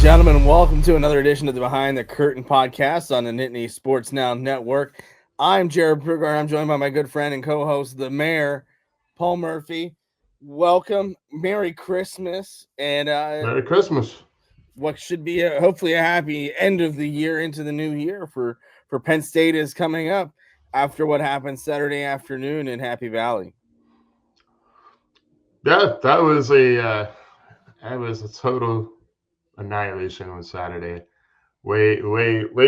gentlemen, welcome to another edition of the Behind the Curtin podcast on the Nittany Sports Now Network. I'm Jarrod Prugar. I'm joined by my good friend and co-host, the mayor, Paul Murphy. Welcome. Merry Christmas. And Merry Christmas. what should be hopefully a happy end of the year into the new year for Penn State is coming up after what happened Saturday afternoon in Happy Valley. Yeah, that was a total annihilation on Saturday. Way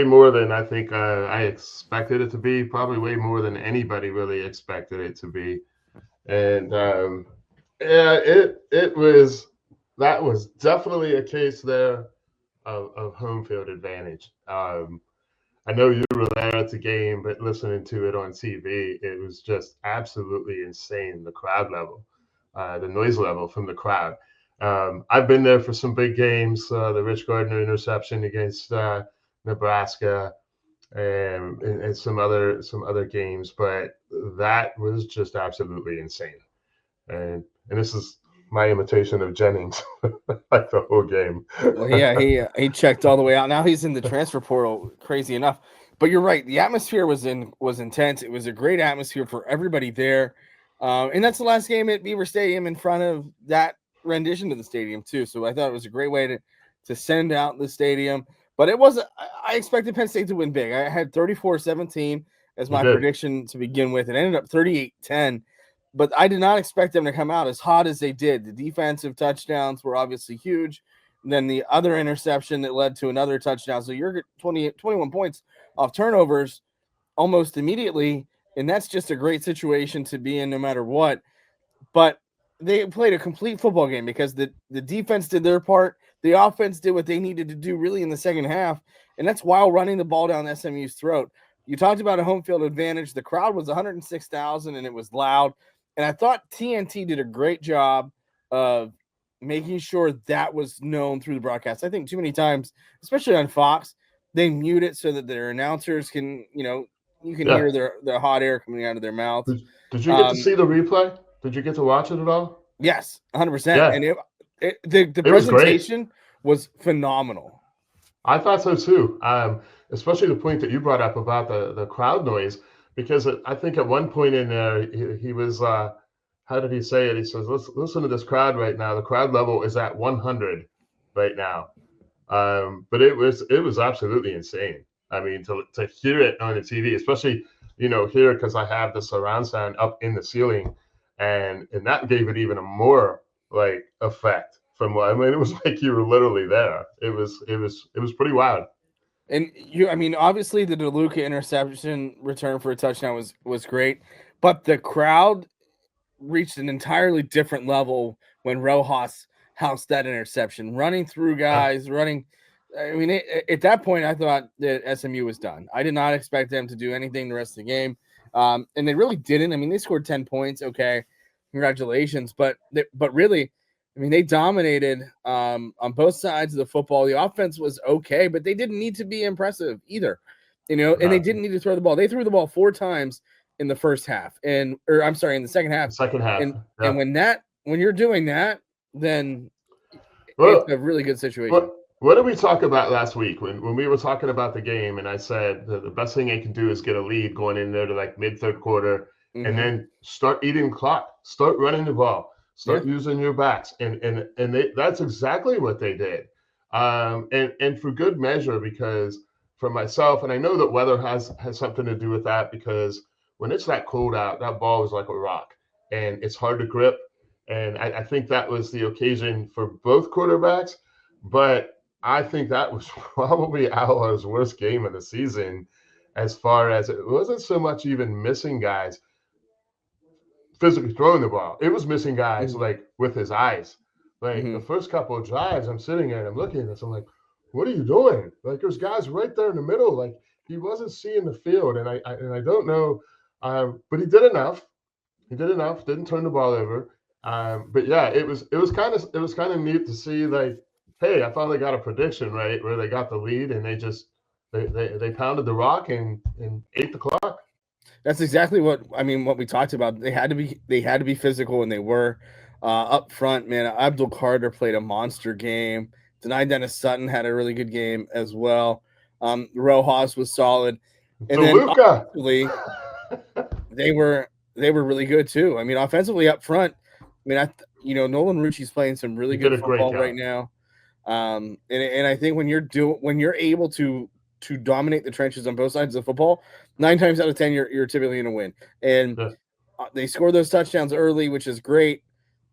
more than I think I expected it to be. Probably way more than anybody really expected it to be. And yeah, that was definitely a case there of home field advantage. I know you were there at the game, but listening to it on TV, it was just absolutely insane. The crowd level, the noise level from the crowd. I've been there for some big games, the Rich Gardner interception against Nebraska, and some other games, but that was just absolutely insane. And this is my imitation of Jennings, like the whole game. Well, yeah, he checked all the way out. Now he's in the transfer portal. Crazy enough, but you're right. The atmosphere was intense. It was a great atmosphere for everybody there, and that's the last game at Beaver Stadium in front of that rendition to the stadium too. So I thought it was a great way to send out the stadium. But it wasn't. I expected Penn State to win big. I had 34-17 as my prediction to begin with. It ended up 38-10. But I did not expect them to come out as hot as they did. The defensive touchdowns were obviously huge. And then the other interception that led to another touchdown. So you're 21 points off turnovers almost immediately. And that's just a great situation to be in no matter what. But they played a complete football game because the defense did their part. The offense did what they needed to do really in the second half. And that's while running the ball down SMU's throat. You talked about a home field advantage. The crowd was 106,000 and it was loud. And I thought TNT did a great job of making sure that was known through the broadcast. I think too many times, especially on Fox, they mute it so that their announcers can, you can hear their hot air coming out of their mouths. Did you get to see the replay? Did you get to watch it at all? Yes, 100%. Yeah. And the presentation was phenomenal. I thought so too, especially the point that you brought up about the crowd noise. Because I think at one point in there, he was, how did he say it? He says, listen to this crowd right now. The crowd level is at 100 right now. But it was absolutely insane. I mean, to hear it on the TV, especially, here, because I have the surround sound up in the ceiling. And that gave it even a more, like, effect from what, I mean, it was like you were literally there. It was pretty wild. And obviously the DeLuca interception return for a touchdown was great, but the crowd reached an entirely different level when Rojas housed that interception, running through guys, running. At that point, I thought that SMU was done. I did not expect them to do anything the rest of the game, and they really didn't. They scored 10 points. Okay, congratulations, but really. They dominated on both sides of the football. The offense was okay, but they didn't need to be impressive either, and they didn't need to throw the ball. They threw the ball 4 times in the first half, in the second half. And when you're doing that, then it's a really good situation. What did we talk about last week when we were talking about the game? And I said the best thing they can do is get a lead going in there to like mid third quarter, and then start eating the clock, start running the ball. Start using your backs, and that's exactly what they did, and for good measure, because for myself, and I know that weather has something to do with that, because when it's that cold out, that ball is like a rock, and it's hard to grip, and I think that was the occasion for both quarterbacks, but I think that was probably our worst game of the season, as far as it wasn't so much even missing guys physically throwing the ball. It was missing guys like with his eyes. Like the first couple of drives, I'm sitting there and I'm looking at this. I'm like, what are you doing? Like there's guys right there in the middle. Like he wasn't seeing the field, and I don't know, but he did enough. He did enough. Didn't turn the ball over. But yeah, it was kind of neat to see, like, hey, I finally got a prediction right where they got the lead and they pounded the rock and ate the clock. That's exactly what we talked about. They had to be physical, and they were up front. Man, Abdul Carter played a monster game. Denied Dennis Sutton had a really good game as well. Rojas was solid. And then DeLuca. offensively, they were really good too. I mean, offensively up front, I mean, Nolan Rucci's playing some really good football right now. And I think when you're able to dominate the trenches on both sides of the football, 9 times out of 10 you're typically going to win. And they scored those touchdowns early, which is great.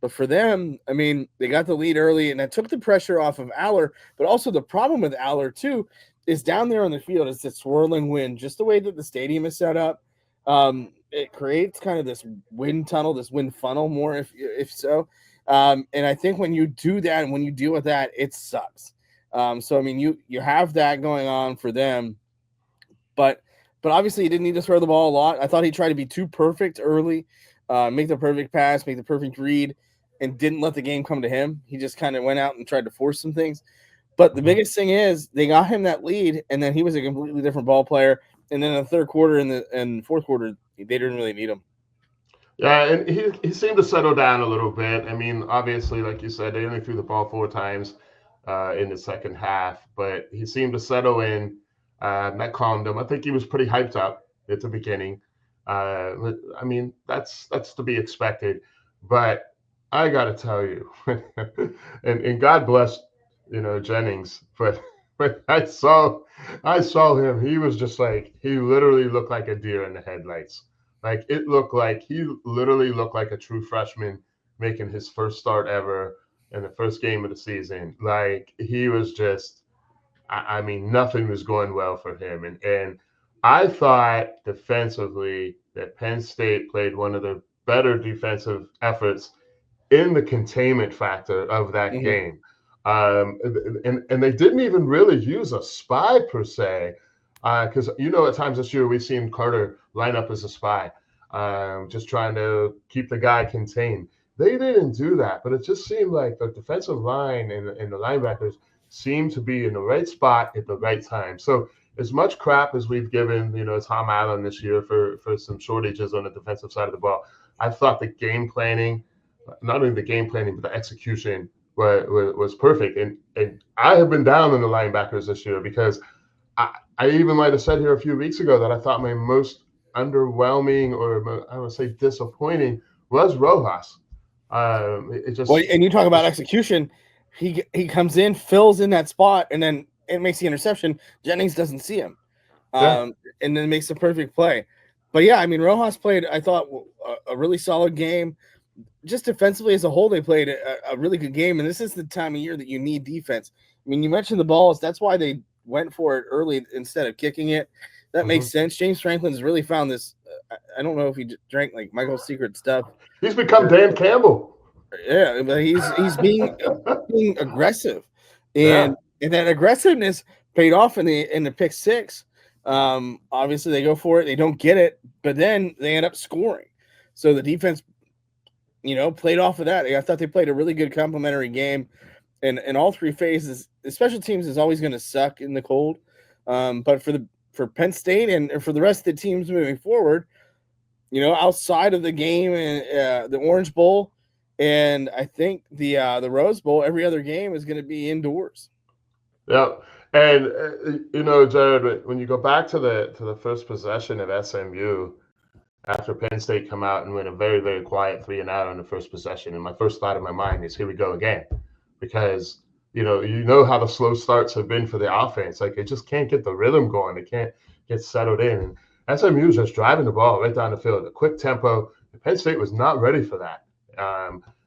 But for them, I mean, they got the lead early, and that took the pressure off of Aller. But also the problem with Aller too is down there on the field is the swirling wind, just the way that the stadium is set up. It creates kind of this wind tunnel, this wind funnel more, if so. And I think when you do that and when you deal with that, it sucks. So I mean, you have that going on for them, but obviously he didn't need to throw the ball a lot. I thought he tried to be too perfect early, make the perfect pass, make the perfect read, and didn't let the game come to him. He just kind of went out and tried to force some things. But the biggest thing is they got him that lead, and then he was a completely different ball player. And then in the third quarter and fourth quarter, they didn't really need him. Yeah, and he seemed to settle down a little bit. I mean, obviously, like you said, they only threw the ball 4 times in the second half, but he seemed to settle in. That calmed him. I think he was pretty hyped up at the beginning. I mean, that's to be expected. But I got to tell you, and God bless, Jennings, but I saw him. He was just like, he literally looked like a deer in the headlights. Like it looked like he literally looked like a true freshman making his first start ever in the first game of the season. Like he was just, I mean, nothing was going well for him. And I thought defensively that Penn State played one of the better defensive efforts in the containment factor of that game. And they didn't even really use a spy per se. Because, at times this year we've seen Carter line up as a spy, just trying to keep the guy contained. They didn't do that, but it just seemed like the defensive line and the linebackers seemed to be in the right spot at the right time. So as much crap as we've given, Tom Allen this year for some shortages on the defensive side of the ball, I thought the game planning, not only the game planning, but the execution was perfect. And I have been down on the linebackers this year because I even might have said here a few weeks ago that I thought my most underwhelming, or I would say disappointing, was Rojas. It just and you talk about execution. He comes in, fills in that spot, and then it makes the interception. Jennings doesn't see him, and then makes the perfect play. But yeah, I mean, Rojas played, I thought, a really solid game. Just defensively as a whole, they played a really good game. And this is the time of year that you need defense. I mean, you mentioned the balls. That's why they went for it early instead of kicking it. That makes sense. James Franklin's really found this. I don't know if he drank like Michael's Secret stuff. He's become Dan Campbell. Yeah, but he's being aggressive, and that aggressiveness paid off in the pick 6. Obviously, they go for it, they don't get it, but then they end up scoring. So the defense, played off of that. I thought they played a really good complementary game, and in all 3 phases. The special teams is always going to suck in the cold, but for Penn State and for the rest of the teams moving forward, outside of the game and the Orange Bowl, and I think the Rose Bowl, every other game is going to be indoors. Yeah, and Jarrod, when you go back to the first possession of SMU, after Penn State come out and win a very, very quiet 3-and-out on the first possession, and my first thought in my mind is, here we go again, because you know how the slow starts have been for the offense. Like, they just can't get the rhythm going. They can't get settled in. And SMU is just driving the ball right down the field, a quick tempo. Penn State was not ready for that.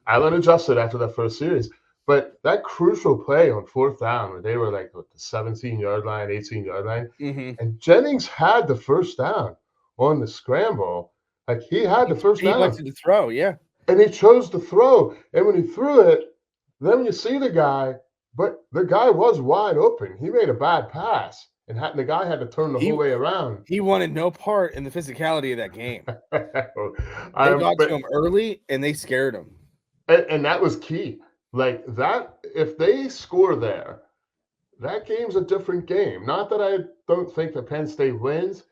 Allen adjusted after that first series. But that crucial play on 4th down, where they were like the 17-yard line, 18-yard line, and Jennings had the first down on the scramble. Like, he had the first down. He elected to throw, yeah. And he chose to throw. And when he threw it, then you see the guy, but the guy was wide open. He made a bad pass, and the guy had to turn the whole way around. He wanted no part in the physicality of that game. They got to him early, and they scared him. And that was key. Like that, if they score there, that game's a different game. Not that I don't think that Penn State wins,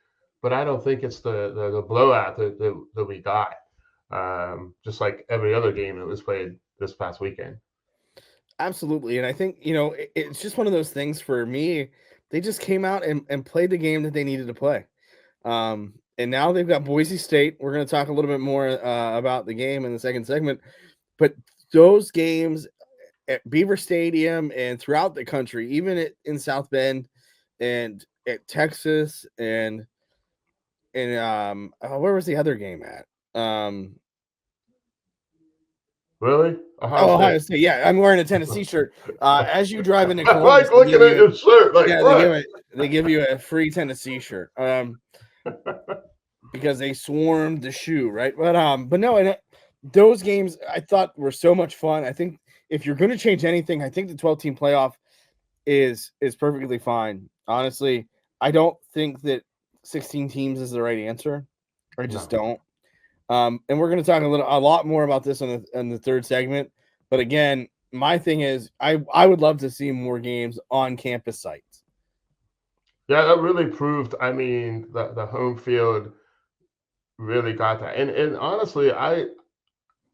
but I don't think it's the blowout that we got. Just like every other game that was played this past weekend. Absolutely. And I think, it's just one of those things for me. They just came out and played the game that they needed to play. And now they've got Boise State. We're going to talk a little bit more about the game in the second segment. But those games at Beaver Stadium and throughout the country, even in South Bend and at Texas and where was the other game at? Really? Ohio State. Yeah, I'm wearing a Tennessee shirt. As you drive into I Columbus, like looking at your shirt. Like, yeah, what? they give you a free Tennessee shirt. Because they swarmed the shoe, right? But no, and those games I thought were so much fun. I think if you're going to change anything, I think the 12-team playoff is perfectly fine. Honestly, I don't think that 16 teams is the right answer. I just don't. And we're going to talk a lot more about this on the third segment. But again, my thing is, I would love to see more games on campus sites. Yeah, that really proved. I mean, the home field really got that. And honestly, I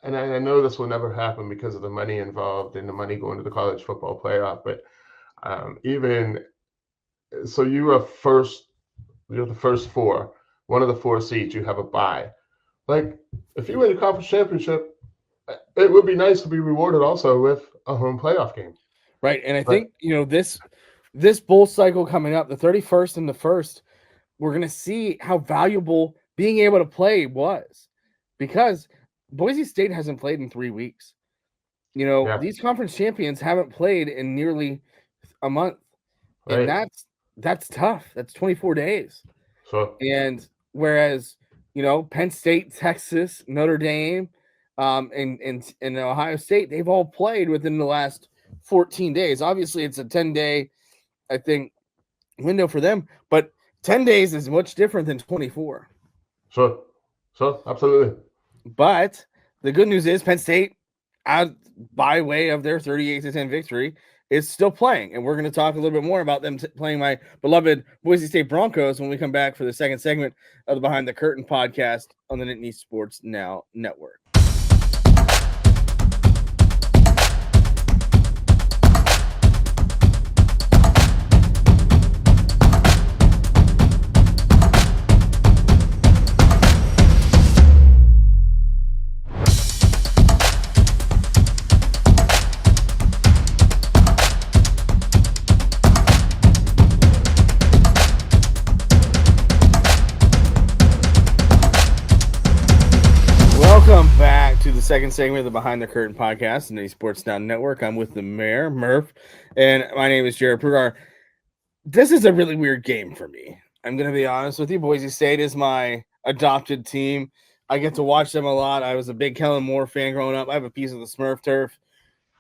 know this will never happen because of the money involved and the money going to the college football playoff. But even so, you're the first four, one of the four seeds. You have a bye. Like, if you win the conference championship, it would be nice to be rewarded also with a home playoff game. Right. And I think, this bowl cycle coming up, the 31st and the 1st, we're going to see how valuable being able to play was, because Boise State hasn't played in 3 weeks. These conference champions haven't played in nearly a month. Right. And that's tough. That's 24 days. And whereas, Penn State, Texas, Notre Dame, and Ohio State, they've all played within the last 14 days. Obviously, it's a 10-day, I think, window for them, but 10 days is much different than 24. Sure, absolutely. But the good news is Penn State, by way of their 38-10 victory, is still playing. And we're going to talk a little bit more about them playing my beloved Boise State Broncos when we come back for the second segment of the Behind the Curtain podcast on the Nittany Sports Now Network. Welcome back to the second segment of the Behind the Curtain podcast in the Sports Now Network. I'm with the mayor, Murph, and my name is Jarrod Prugar. This is a really weird game for me. I'm going to be honest with you. Boise State is my adopted team. I get to watch them a lot. I was a big Kellen Moore fan growing up. I have a piece of the Smurf turf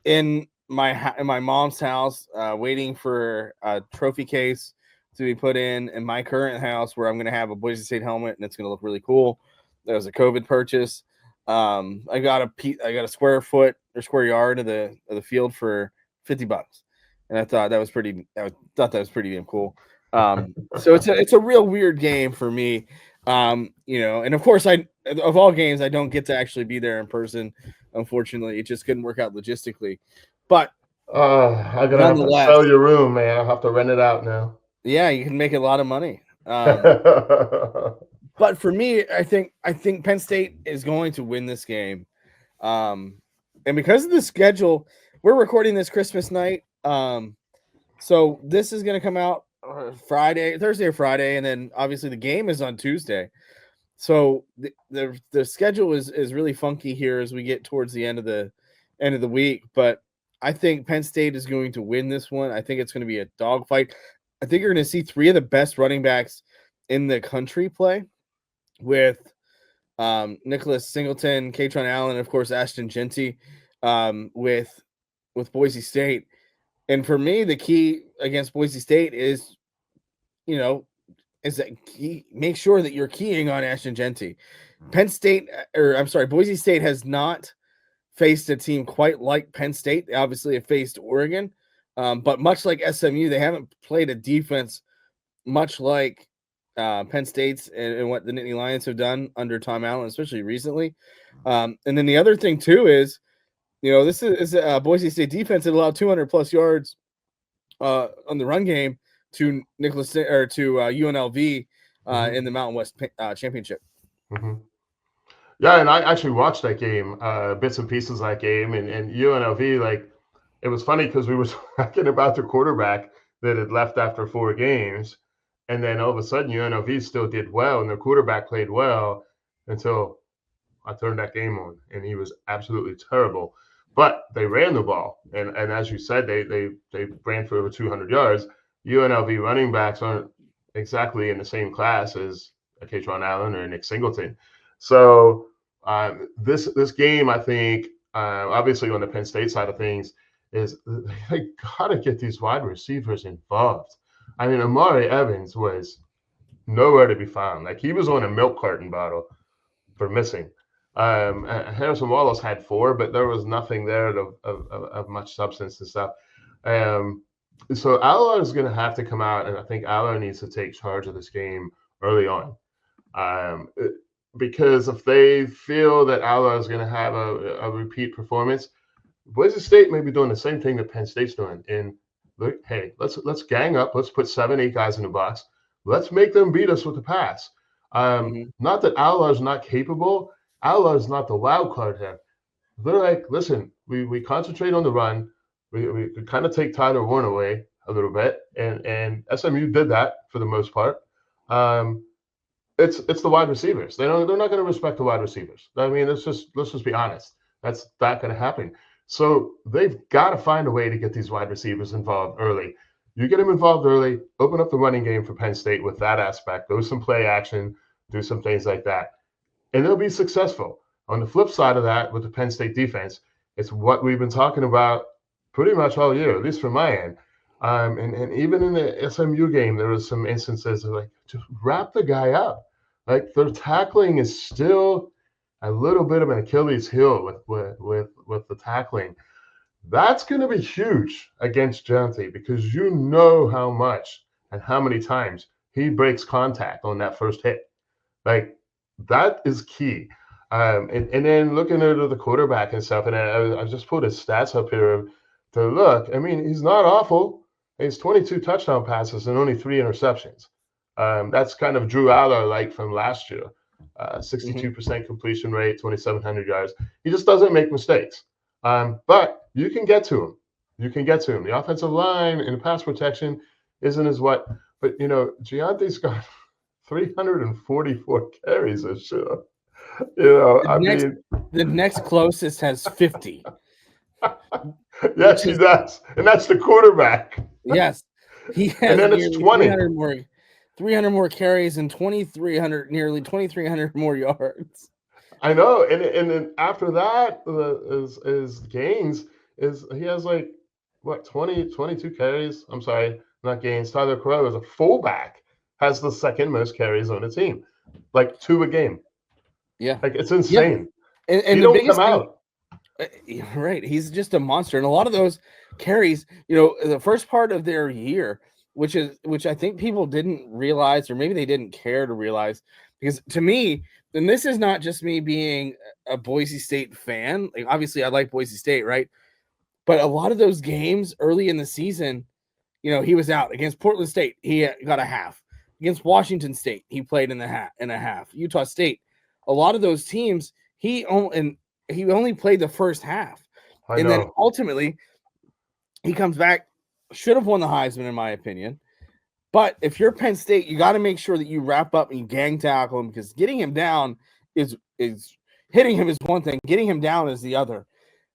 in my mom's house, waiting for a trophy case to be put in my current house, where I'm going to have a Boise State helmet, and it's going to look really cool. That was a COVID purchase. I got a square yard of the field for $50, and I thought that was pretty damn cool. So it's a real weird game for me. And of course, of all games, I don't get to actually be there in person. Unfortunately, it just couldn't work out logistically. But I'm gonna have to sell your room, man. I'll have to rent it out now. Yeah, you can make a lot of money. But for me, I think Penn State is going to win this game. And because of the schedule, we're recording this Christmas night. So this is going to come out Thursday or Friday, and then obviously the game is on Tuesday. So the schedule is really funky here as we get towards the end of the week. But I think Penn State is going to win this one. I think it's going to be a dogfight. I think you're going to see three of the best running backs in the country play, with Nicholas Singleton, Katron Allen, and of course Ashton Genty, with Boise State. And for me, the key against Boise State is that make sure that you're keying on Ashton Genty. Boise State has not faced a team quite like Penn State. They obviously have faced Oregon, but much like SMU, they haven't played a defense much like Penn State's and what the Nittany Lions have done under Tom Allen, especially recently. And then the other thing too is This is Boise State defense that allowed 200 plus yards on the run game to Nicholas or to UNLV in the Mountain West Championship. Mm-hmm. Yeah, and I actually watched that game, bits and pieces of that game, and UNLV, like, it was funny because we were talking about the quarterback that had left after 4 games, and then all of a sudden UNLV still did well, and their quarterback played well until I turned that game on, and he was absolutely terrible. But they ran the ball, and as you said, they ran for over 200 yards. UNLV running backs aren't exactly in the same class as a Katron Allen or Nick Singleton. So this game, I think, obviously on the Penn State side of things, is they got to get these wide receivers involved. I mean, Amari Evans was nowhere to be found. Like, he was on a milk carton bottle for missing. Harrison Wallace had 4, but there was nothing there of much substance and stuff. So Aller is going to have to come out, and I think Aller needs to take charge of this game early on. Because if they feel that Aller is going to have a repeat performance, Boise State may be doing the same thing that Penn State's doing. And look, hey, let's gang up. Let's put 7, 8 guys in the box. Let's make them beat us with the pass. Not that Aller is not capable. Aller is not the wild card here. They're like, listen, we concentrate on the run. We kind of take Tyler Warren away a little bit, and SMU did that for the most part. It's the wide receivers. They're not going to respect the wide receivers. I mean, let's just be honest. That's not going to happen. So they've got to find a way to get these wide receivers involved early. You get them involved early, open up the running game for Penn State with that aspect, go some play action, do some things like that, and they'll be successful. On the flip side of that, with the Penn State defense, it's what we've been talking about pretty much all year, at least from my end. And even in the SMU game, there was some instances of, like, just wrap the guy up. Like, their tackling is still a little bit of an Achilles heel with the tackling. That's going to be huge against Gianti, because you know how much and how many times he breaks contact on that first hit. Like, that is key. And then looking at the quarterback and stuff, and I just put his stats up here to look. I mean, he's not awful. He's 22 touchdown passes and only 3 interceptions. That's kind of Drew Aller like from last year. 62% completion rate, 2,700 yards. He just doesn't make mistakes. But you can get to him. The offensive line and the pass protection isn't as what. But, Gianti's got 344 carries this year. The next closest has 50. Yes, he does. And that's the quarterback. Yes. He has, and then it's 20. 300 more carries and nearly 2,300 more yards. I know. And then after that, his gains is he has 22 carries. I'm sorry, not gains. Tyler Crow is a fullback, has the second most carries on the team, like 2 a game. Yeah. Like, it's insane. Yeah. And he the don't come out. Right. He's just a monster. And a lot of those carries, the first part of their year, which I think people didn't realize, or maybe they didn't care to realize, because to me, and this is not just me being a Boise State fan. Like, obviously I like Boise State, right? But a lot of those games early in the season, he was out. Against Portland State, he got a half. Against Washington State, he played in a half. Utah State, a lot of those teams, he only played the first half. Then ultimately he comes back, should have won the Heisman in my opinion. But if you're Penn State, you got to make sure that you wrap up and you gang tackle him, because getting him down is hitting him is one thing, getting him down is the other.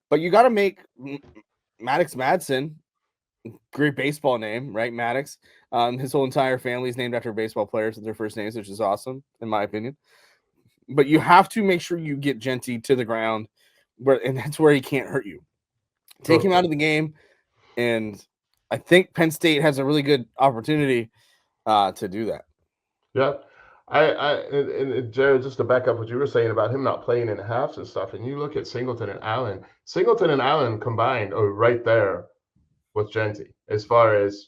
But you got to make Maddox Madsen, great baseball name, right? Maddox. His whole entire family is named after baseball players with their first names, which is awesome in my opinion. But you have to make sure you get Genty to the ground, and that's where he can't hurt you. Take him out of the game, and I think Penn State has a really good opportunity to do that. Yeah. And Jarrod, just to back up what you were saying about him not playing in halves and stuff, and you look at Singleton and Allen combined are right there with Genty as far as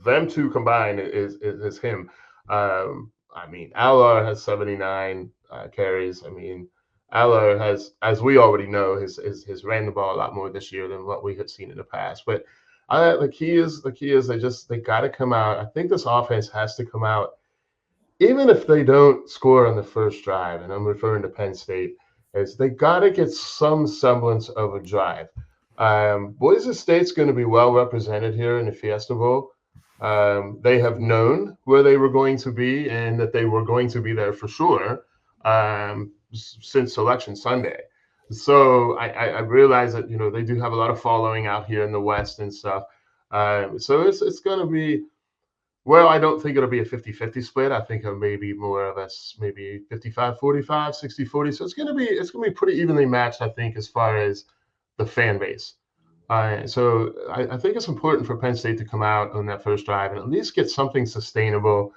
them two combined is him. I mean, Aller has 79 carries. I mean, Aller has, as we already know, has ran the ball a lot more this year than what we had seen in the past. But the key is they got to come out. I think this offense has to come out, even if they don't score on the first drive. And I'm referring to Penn State, is they got to get some semblance of a drive. Boise State's going to be well represented here in the Fiesta Bowl. They have known where they were going to be and that they were going to be there for sure since Selection Sunday. So I realize that, they do have a lot of following out here in the West and stuff. So it's going to be, well, I don't think it'll be a 50-50 split. I think it may be more or less maybe 55-45, 60-40. So it's going to be pretty evenly matched, I think, as far as the fan base. So I think it's important for Penn State to come out on that first drive and at least get something sustainable,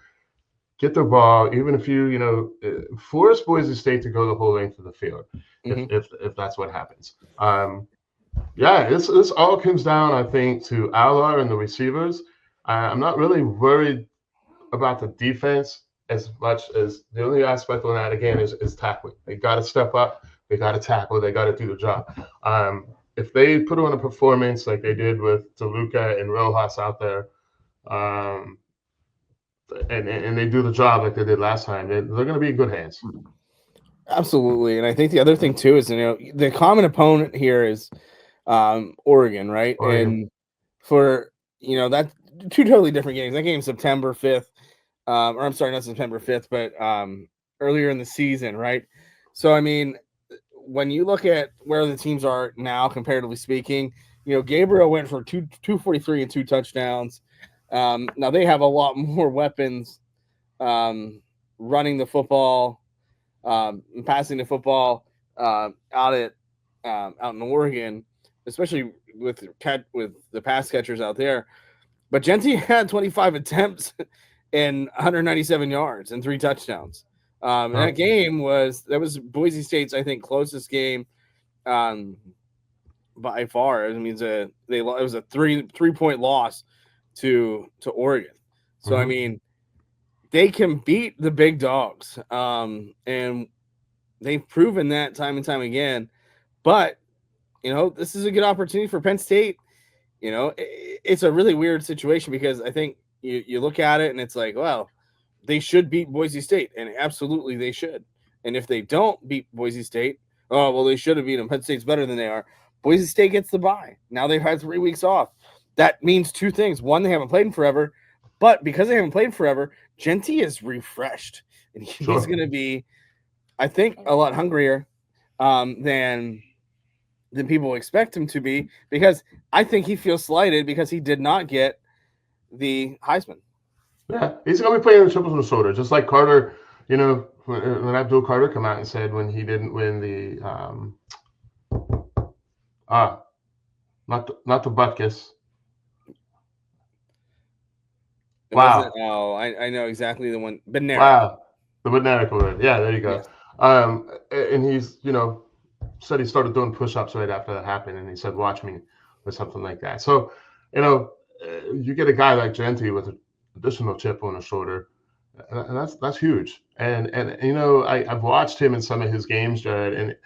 get the ball, even if you force Boise State to go the whole length of the field, if that's what happens. This all comes down, I think, to Aller and the receivers. I'm not really worried about the defense as much as the only aspect on that, again, is tackling. They got to step up. They got to tackle. They got to do the job. If they put on a performance like they did with DeLuca and Rojas out there, and they do the job like they did last time, they're going to be in good hands. Absolutely. And I think the other thing, too, is, the common opponent here is Oregon, right? Oregon. And for, that's two totally different games. That game September 5th, or I'm sorry, not September 5th, but earlier in the season, right? So, when you look at where the teams are now, comparatively speaking, Gabriel went for 243 and 2 touchdowns. Now they have a lot more weapons running the football, and passing the football out in Oregon, especially with the pass catchers out there. But Genty had 25 attempts and 197 yards and 3 touchdowns. And that game was Boise State's, I think, closest game by far. It was a 3-point loss to Oregon. So they can beat the big dogs, and they've proven that time and time again. But this is a good opportunity for Penn State. It's a really weird situation because I think you look at it and it's like, well, they should beat Boise State, and absolutely they should. And if they don't beat Boise State, they should have beat them. Penn State's better than they are. Boise State gets the bye. Now they've had 3 weeks off. That means 2 things. One, they haven't played in forever, but because they haven't played in forever, Genty is refreshed, and he's going to be, I think, a lot hungrier than people expect him to be, because I think he feels slighted because he did not get the Heisman. Yeah, he's going to be playing the triples on the shoulder, just like Carter. When Abdul Carter came out and said when he didn't win the not the Butkus. Wow. I know exactly the one. Bednarik. Wow, the Bednarik word. Yeah, there you go. Yes. And he's said he started doing push-ups right after that happened, and he said, "Watch me," or something like that. So you get a guy like Genty with an additional chip on his shoulder, and that's huge. And I've watched him in some of his games, Jarrod, and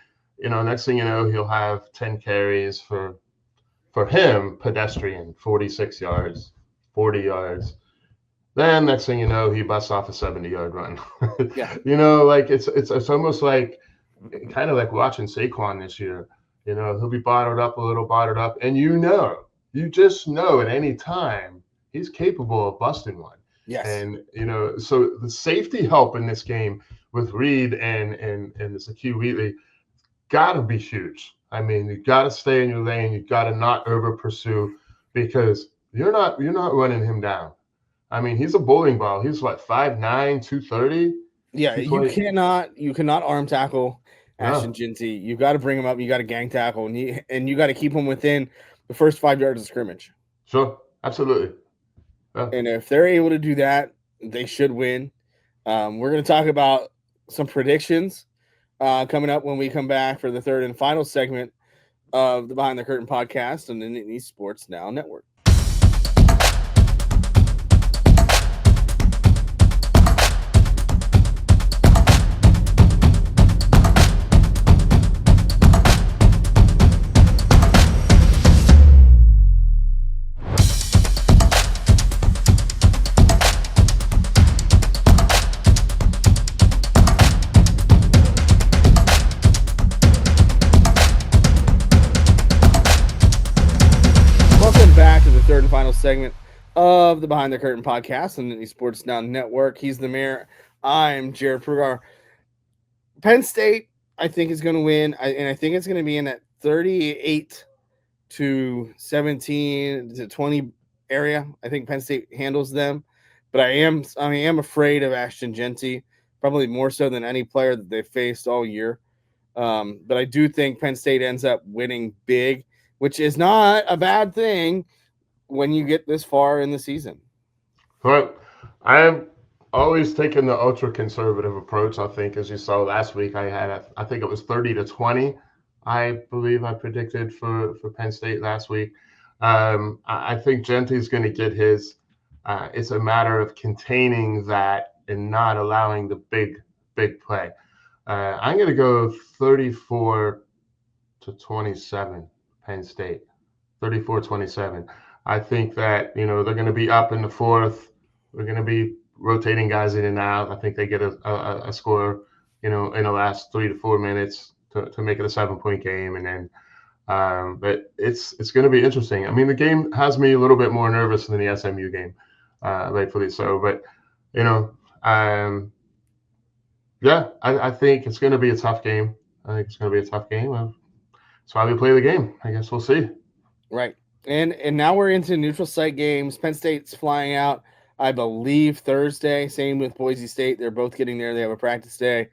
next thing you know, he'll have 10 carries for him, pedestrian, 46 yards, 40 yards. Then next thing you know, he busts off a 70-yard run. Yeah. It's almost like kind of like watching Saquon this year. He'll be bottled up, and you just know at any time he's capable of busting one. Yes. And so the safety help in this game with Reed and Zakee Wheatley gotta be huge. You gotta stay in your lane. You gotta not over pursue, because you're not running him down. He's a bowling ball. He's what, 5'9", 230? Yeah, you cannot arm tackle Ashton Genty. You got to bring him up. You got to gang tackle, and you got to keep him within the first 5 yards of scrimmage. Sure, absolutely. Yeah. And if they're able to do that, they should win. We're going to talk about some predictions coming up when we come back for the third and final segment of the Behind the Curtin podcast on the Nittany Sports Now Network. segment of the Behind the Curtain podcast on the Sports Now Network. He's the mayor. I'm Jarrod Prugar. Penn State, I think, is going to win, and I think it's going to be in that 38 to 17 to 20 area. I think Penn State handles them, but I am afraid of Ashton Jeanty, probably more so than any player that they've faced all year. But I do think Penn State ends up winning big, which is not a bad thing when you get this far in the season. But I'm always taking the ultra conservative approach. I think, as you saw last week, I think it was 30 to 20. I believe I predicted for Penn State last week. I think Jeanty's going to get his. It's a matter of containing that and not allowing the big play. I'm going to go 34 to 27, Penn State. 34-27. I think that, they're going to be up in the fourth. We're going to be rotating guys in and out. I think they get a score, in the last 3 to 4 minutes to make it a 7-point game. And then, but it's going to be interesting. I mean, the game has me a little bit more nervous than the SMU game, rightfully so. But, yeah, I think it's going to be a tough game. That's why we play the game. I guess we'll see. Right. And now we're into neutral site games. Penn State's flying out, I believe, Thursday. Same with Boise State. They're both getting there. They have a practice day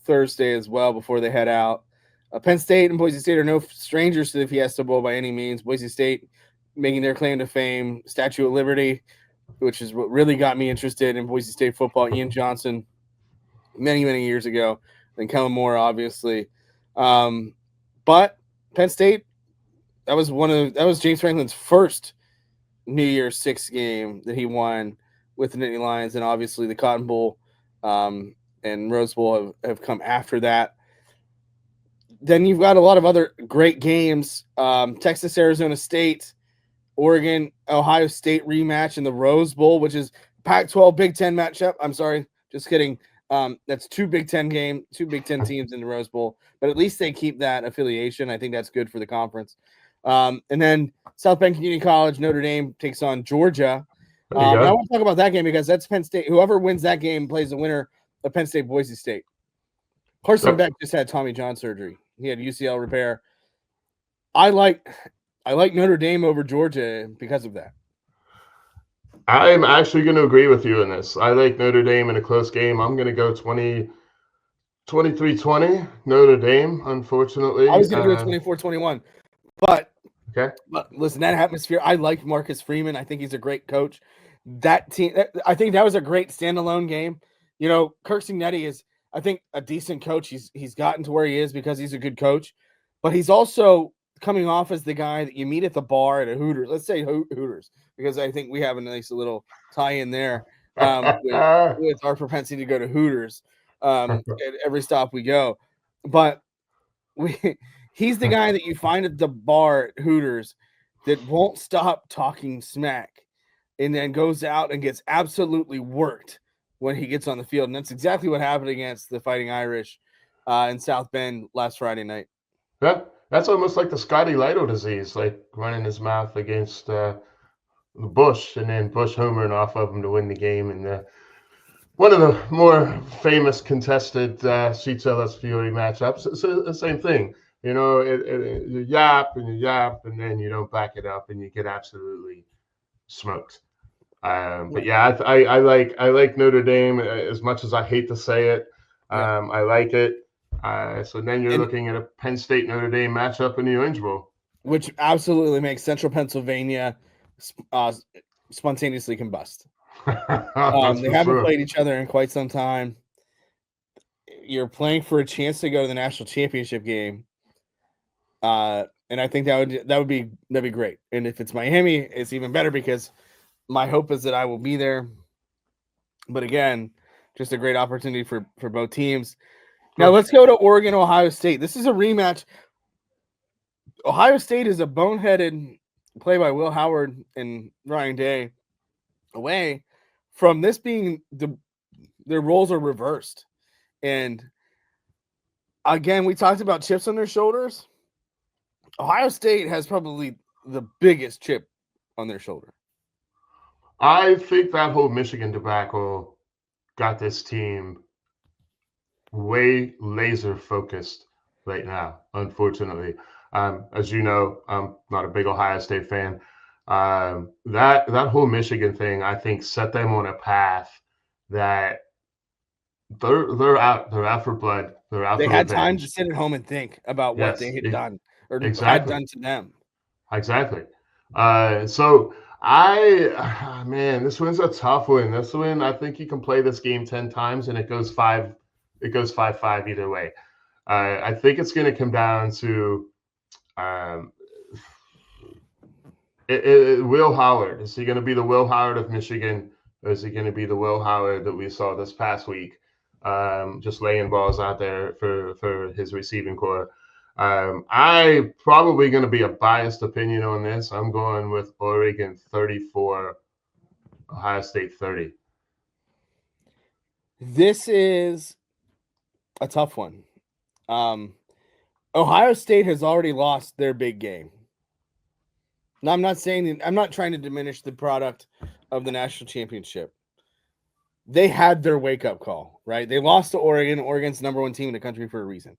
Thursday as well before they head out. Penn State and Boise State are no strangers to the Fiesta Bowl by any means. Boise State making their claim to fame, Statue of Liberty, which is what really got me interested in Boise State football. Ian Johnson, many, many years ago. And Kellen Moore, obviously. But Penn State, that was James Franklin's first New Year's Six game that he won with the Nittany Lions, and obviously the Cotton Bowl and Rose Bowl have come after that. Then you've got a lot of other great games. Texas, Arizona State, Oregon, Ohio State rematch in the Rose Bowl, which is Pac-12 Big Ten matchup. I'm sorry, just kidding. That's two Big Ten teams in the Rose Bowl, but at least they keep that affiliation. I think that's good for the conference. And then South Bend Community College, Notre Dame takes on Georgia. I want to talk about that game because that's Penn State. Whoever wins that game plays the winner of Penn State, Boise State. Carson Beck just had Tommy John surgery. He had UCL repair. I like Notre Dame over Georgia because of that. I'm actually going to agree with you in this. I like Notre Dame in a close game. I'm going to go 23-20 Notre Dame, unfortunately. I was going to go 24-21. But listen, that atmosphere, I like Marcus Freeman. I think he's a great coach. That team, I think that was a great standalone game. Kirk Cignetti is, I think, a decent coach. He's gotten to where he is because he's a good coach. But he's also coming off as the guy that you meet at the bar at a Hooters. Let's say Hooters, because I think we have a nice little tie-in there with our propensity to go to Hooters at every stop we go. But he's the guy that you find at the bar at Hooters that won't stop talking smack and then goes out and gets absolutely worked when he gets on the field. And that's exactly what happened against the Fighting Irish in South Bend last Friday night. Yeah, that's almost like the Scotty Lytle disease, like running his mouth against Bush and then Bush homering off of him to win the game. And one of the more famous contested Sheets-Ellis Fury matchups. It's the same thing. You yap, and then you don't back it up, and you get absolutely smoked. But yeah, I like Notre Dame as much as I hate to say it. I like it. So then you're looking at a Penn State Notre Dame matchup in the Orange Bowl, which absolutely makes Central Pennsylvania spontaneously combust. They haven't played each other in quite some time. You're playing for a chance to go to the national championship game. And I think that'd be great. And if it's Miami, it's even better because my hope is that I will be there. But again, just a great opportunity for both teams. Now let's go to Oregon, Ohio State. This is a rematch. Ohio State is a boneheaded play by Will Howard and Ryan Day away from this being their roles are reversed. And again, we talked about chips on their shoulders. Ohio State has probably the biggest chip on their shoulder? I think that whole Michigan debacle got this team way laser focused right now, unfortunately. As you know, I'm not a big Ohio State fan. That whole Michigan thing, I think, set them on a path that they're out. They're out for blood. They're out They for had time to revenge. sit at home and think about what Yes, they had done or had exactly. done to them. Exactly. So man, this one's a tough one. This one, I think you can play this game 10 times and it goes 5-5 either way. I think it's going to come down to um, Will Howard. Is he going to be the Will Howard of Michigan, or is he going to be the Will Howard that we saw this past week, just laying balls out there for his receiving core? I probably going to be a biased opinion on this. I'm going with Oregon 34, Ohio State 30. This is a tough one. Ohio State has already lost their big game. Now, I'm not trying to diminish the product of the national championship. They had their wake-up call, right? They lost to Oregon. Oregon's number one team in the country for a reason.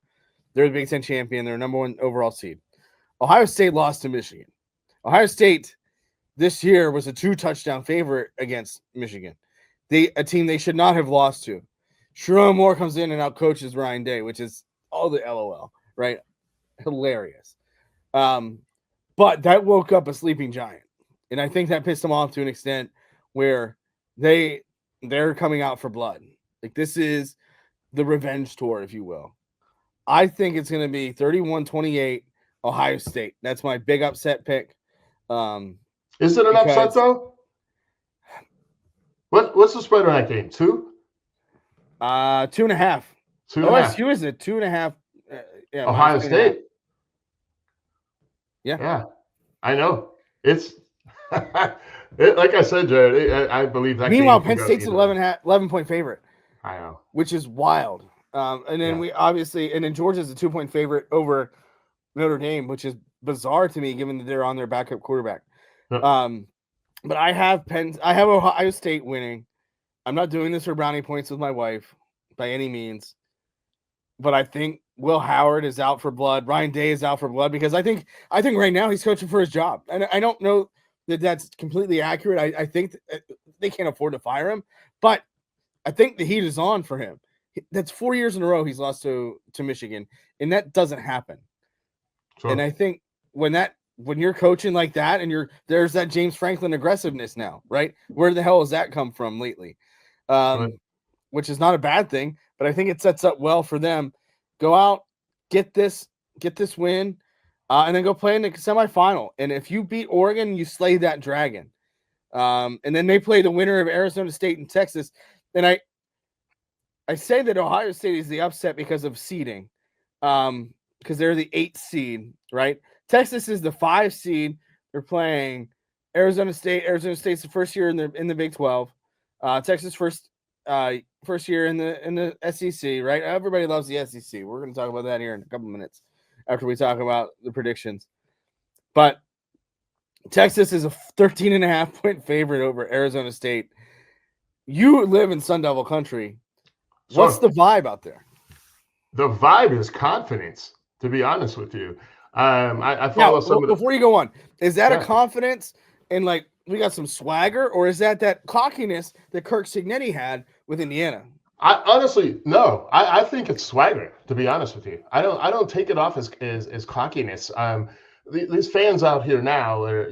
They're the Big Ten champion. They're number one overall seed. Ohio State lost to Michigan. Ohio State this year was a 2-touchdown favorite against Michigan, a team they should not have lost to. Sherrod Moore comes in and outcoaches Ryan Day, which is all the LOL, right? Hilarious. But that woke up a sleeping giant. And I think that pissed them off to an extent where they're coming out for blood. Like, this is the revenge tour, if you will. I think it's going to be 31-28 Ohio State. That's my big upset pick. Is it an upset, though? What's the spread on that game? 2? 2.5. 2.5. OSU is a 2.5. Yeah, Ohio State. Yeah. Yeah, I know. It's like I said, Jarrod, I believe that. Meanwhile, Penn State's an 11-point favorite. I know. Which is wild. And then then Georgia's a 2-point favorite over Notre Dame, which is bizarre to me given that they're on their backup quarterback. Yep. But I have Ohio State winning. I'm not doing this for brownie points with my wife by any means. But I think Will Howard is out for blood. Ryan Day is out for blood because I think right now he's coaching for his job. And I don't know that that's completely accurate. I think they can't afford to fire him, but I think the heat is on for him. That's 4 years in a row he's lost to Michigan, and that doesn't happen. Sure. And I think when you're coaching like that and there's that James Franklin aggressiveness now, right? Where the hell has that come from lately? Right. Which is not a bad thing, but I think it sets up well for them. Go out, get this win, and then go play in the semifinal. And if you beat Oregon, you slay that dragon. And then they play the winner of Arizona State and Texas. And I say that Ohio State is the upset because of seeding, because they're the 8th seed, right? Texas is the 5 seed. They're playing Arizona State. Arizona State's the first year in the Big 12. Texas first year in the SEC, right? Everybody loves the SEC. We're going to talk about that here in a couple minutes after we talk about the predictions. But Texas is a 13.5-point favorite over Arizona State. You live in Sun Devil country. What's the vibe out there? The vibe is confidence, to be honest with you. I follow some of the... Before you go on, is that a confidence and like we got some swagger, or is that cockiness that Kirk Cignetti had with Indiana? I honestly no. I think it's swagger, to be honest with you. I don't take it off as cockiness. These fans out here now are,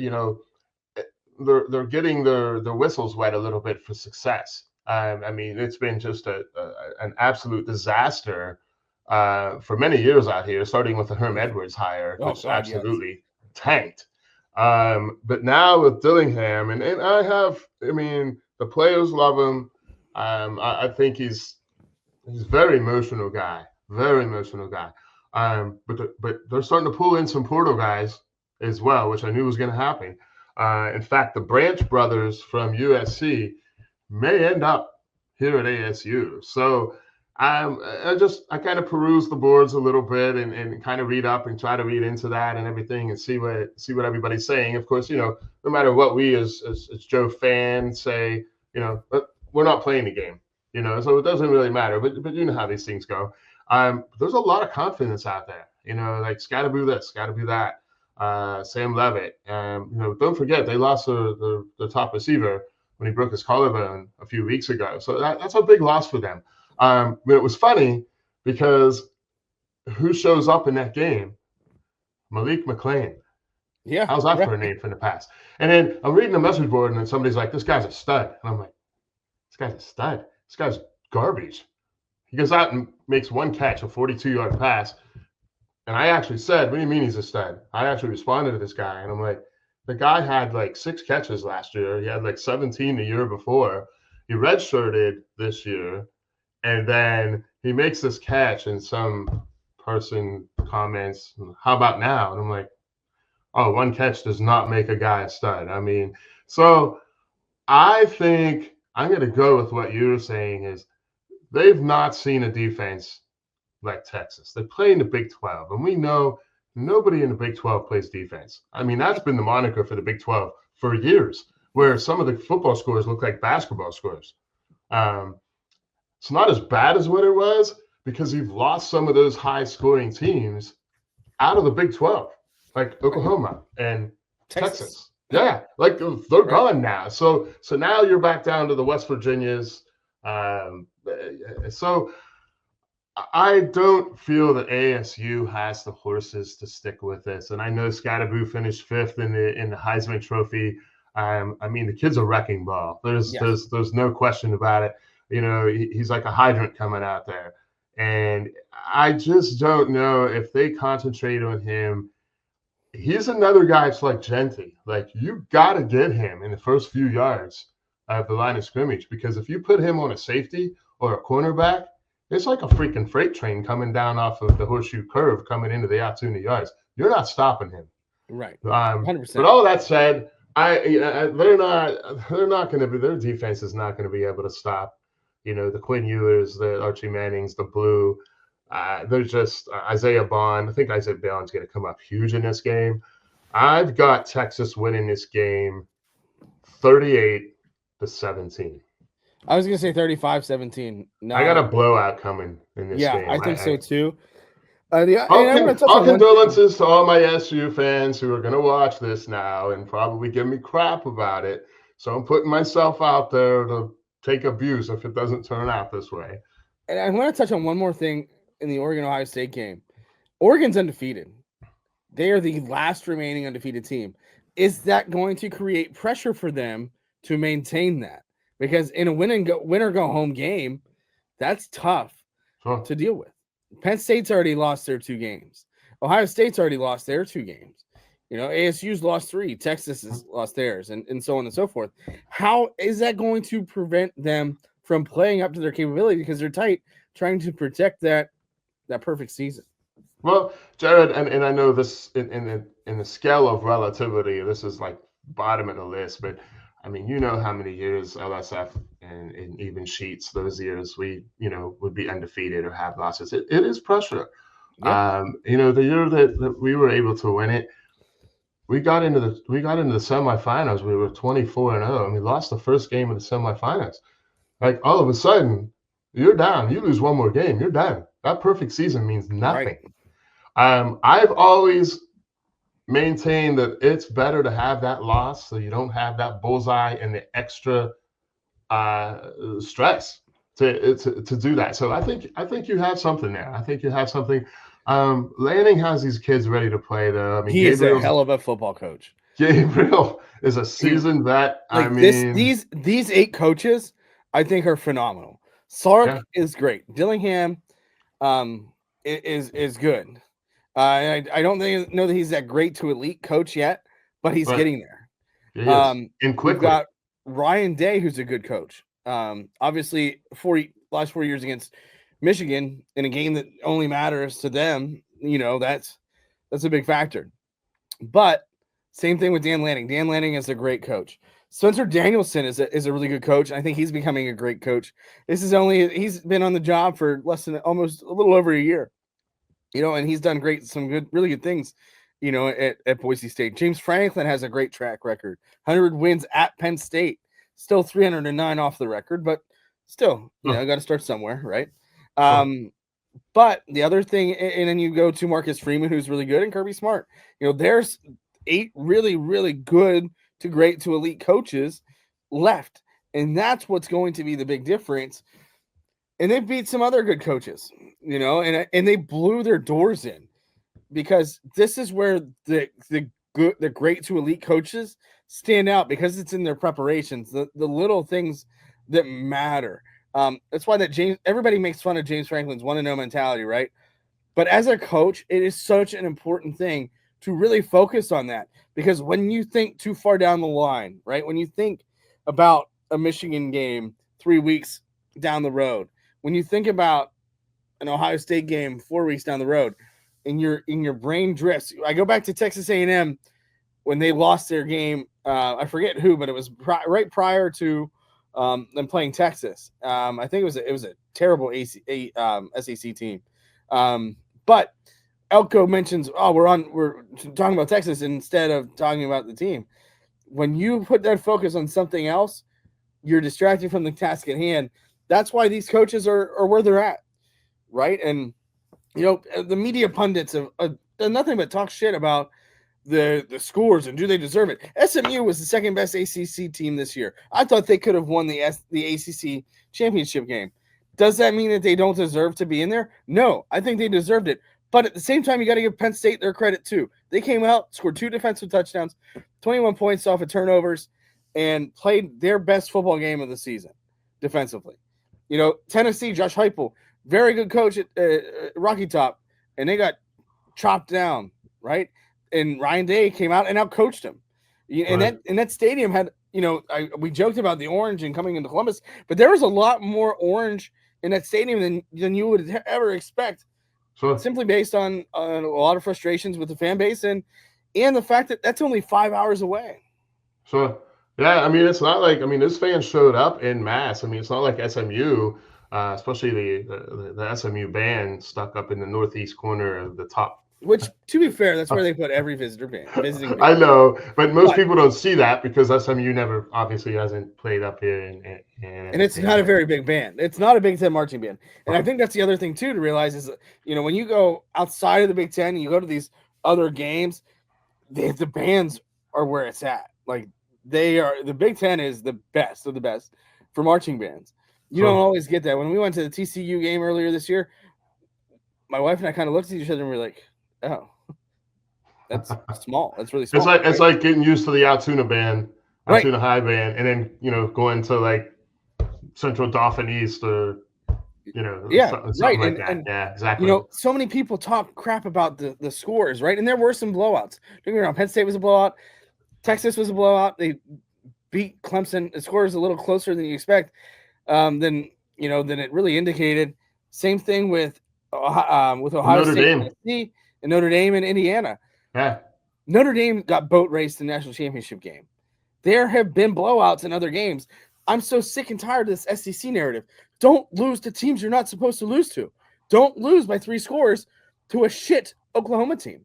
they're getting their whistles wet a little bit for success. I mean, it's been just an absolute disaster for many years out here, starting with the Herm Edwards hire, which absolutely tanked. But now with Dillingham, and the players love him. I think he's a very emotional guy, very emotional guy. But they're starting to pull in some portal guys as well, which I knew was going to happen. In fact, the Branch brothers from USC may end up here at ASU. So I kind of peruse the boards a little bit and kind of read up and try to read into that and everything and see what everybody's saying. Of course, no matter what we as Joe fans say, we're not playing the game, so it doesn't really matter. But you know how these things go. There's a lot of confidence out there, like Scatterboo this, Scatterboo that. Sam Levitt. Don't forget they lost their top receiver when he broke his collarbone a few weeks ago. So that's a big loss for them. But it was funny because who shows up in that game? Malik McClain. Yeah. How's that for a name from the past? And then I'm reading the message board and then somebody's like, this guy's a stud. And I'm like, this guy's a stud. This guy's garbage. He goes out and makes one catch, a 42-yard pass. And I actually said, what do you mean he's a stud? I actually responded to this guy. And I'm like, the guy had like 6 catches last year. He had like 17 the year before. He redshirted this year. And then he makes this catch and some person comments, how about now? And I'm like, oh, one catch does not make a guy a stud. I mean, so I think I'm going to go with what you're saying is they've not seen a defense like Texas. They play in the Big 12, and we know nobody in the Big 12 plays defense. I mean, that's been the moniker for the Big 12 for years, where some of the football scores look like basketball scores. It's not as bad as what it was because you've lost some of those high-scoring teams out of the Big 12, like Oklahoma and Texas. Yeah, like they're gone now. So now you're back down to the West Virginias. So I don't feel that ASU has the horses to stick with this. And I know Scatterboo finished 5th in the Heisman Trophy. I mean, the kid's a wrecking ball. There's no question about it. He's like a hydrant coming out there. And I just don't know if they concentrate on him. He's another guy. It's like Genty. Like, you got to get him in the first few yards of the line of scrimmage, because if you put him on a safety or a cornerback, it's like a freaking freight train coming down off of the horseshoe curve coming into the outside yards. You're not stopping him. Right. 100%. But all that said, they're not going to be, their defense is not going to be able to stop, the Quinn Ewers, the Archie Mannings, the Blue. There's just Isaiah Bond. I think Isaiah Bond's going to come up huge in this game. I've got Texas winning this game 38-17. I was going to say 35-17. No, I got a blowout coming in this game. Yeah, I think so too. All condolences to all my SU fans who are going to watch this now and probably give me crap about it. So I'm putting myself out there to take abuse if it doesn't turn out this way. And I want to touch on one more thing in the Oregon-Ohio State game. Oregon's undefeated. They are the last remaining undefeated team. Is that going to create pressure for them to maintain that? Because in a win or go home game, that's tough to deal with. Penn State's already lost their 2 games. Ohio State's already lost their 2 games. ASU's lost 3. Texas has lost theirs, and so on and so forth. How is that going to prevent them from playing up to their capability? Because they're tight, trying to protect that perfect season. Well, Jarrod, and I know this in the scale of relativity, this is like bottom of the list, but I mean, how many years LSF and even Sheets, those years we, would be undefeated or have losses. It is pressure. Yeah. The year that we were able to win it, we got into the semifinals. We were 24-0, and we lost the first game of the semifinals. Like, all of a sudden, you're down. You lose one more game, you're done. That perfect season means nothing. Right. I've always maintain that it's better to have that loss so you don't have that bullseye and the extra stress to do that. So I think you have something there. I think you have something. Lanning has these kids ready to play, though. I mean, he is a hell of a football coach. Gabriel is a seasoned vet. Like, these 8 coaches, I think, are phenomenal. Sark is great. Dillingham is good. I don't know that he's that great to elite coach yet, but he's getting there. And quickly. We've got Ryan Day, who's a good coach. Obviously, last 4 years against Michigan in a game that only matters to them, that's a big factor. But same thing with Dan Lanning. Dan Lanning is a great coach. Spencer Danielson is a really good coach. I think he's becoming a great coach. He's been on the job for less than almost a little over a year, and he's done really good things, at Boise State. James Franklin has a great track record, 100 wins at Penn State, still 309 off the record, but still, I got to start somewhere, right? But the other thing, and then you go to Marcus Freeman, who's really good, and Kirby Smart. There's 8 really, really good to great to elite coaches left, and that's what's going to be the big difference. And they beat some other good coaches, and they blew their doors in, because this is where the great to elite coaches stand out, because it's in their preparations, the little things that matter. That's why everybody makes fun of James Franklin's 1-0 mentality, right? But as a coach, it is such an important thing to really focus on that, because when you think too far down the line, right? When you think about a Michigan game 3 weeks down the road, when you think about an Ohio State game 4 weeks down the road, and your brain drifts. I go back to Texas A&M when they lost their game. I forget who, but it was right prior to them playing Texas. I think it was a terrible SEC team. But Elko mentions, we're talking about Texas instead of talking about the team. When you put that focus on something else, you're distracted from the task at hand. That's why these coaches are where they're at, right? And the media pundits have done nothing but talk shit about the scores and do they deserve it. SMU was the second best ACC team this year. I thought they could have won the ACC championship game. Does that mean that they don't deserve to be in there? No, I think they deserved it. But at the same time, you got to give Penn State their credit too. They came out, scored 2 defensive touchdowns, 21 points off of turnovers, and played their best football game of the season defensively. Tennessee, Josh Heupel, very good coach at Rocky Top, and they got chopped down, right? And Ryan Day came out and outcoached him. And that stadium had, we joked about the orange and coming into Columbus, but there was a lot more orange in that stadium than you would ever expect. Sure. Simply based on a lot of frustrations with the fan base and the fact that that's only 5 hours away. Sure. Yeah, it's not like, this fans showed up en masse. It's not like SMU, especially the SMU band stuck up in the northeast corner of the top. Which, to be fair, that's where they put every visiting band. I know, but most people don't see that because SMU never obviously hasn't played up here. And it's not a very big band. It's not a Big Ten marching band. And I think that's the other thing, too, to realize is, when you go outside of the Big Ten and you go to these other games, the bands are where it's at. Like, the Big Ten is the best of the best for marching bands. You don't always get that. When we went to the TCU game earlier this year, my wife and I kind of looked at each other and we were like, oh, that's small. That's really small. It's like getting used to the Altoona band, Altoona right. High band, and then going to like Central Dauphin East or something like that. Yeah, exactly. So many people talk crap about the scores, right? And there were some blowouts. Don't get me wrong, Penn State was a blowout. Texas was a blowout. They beat Clemson. The score is a little closer than you expect. Than it really indicated. Same thing with Ohio State, Tennessee, and Notre Dame and Indiana. Yeah. Notre Dame got boat raced in the national championship game. There have been blowouts in other games. I'm so sick and tired of this SEC narrative. Don't lose to teams you're not supposed to lose to. Don't lose by 3 scores to a shit Oklahoma team.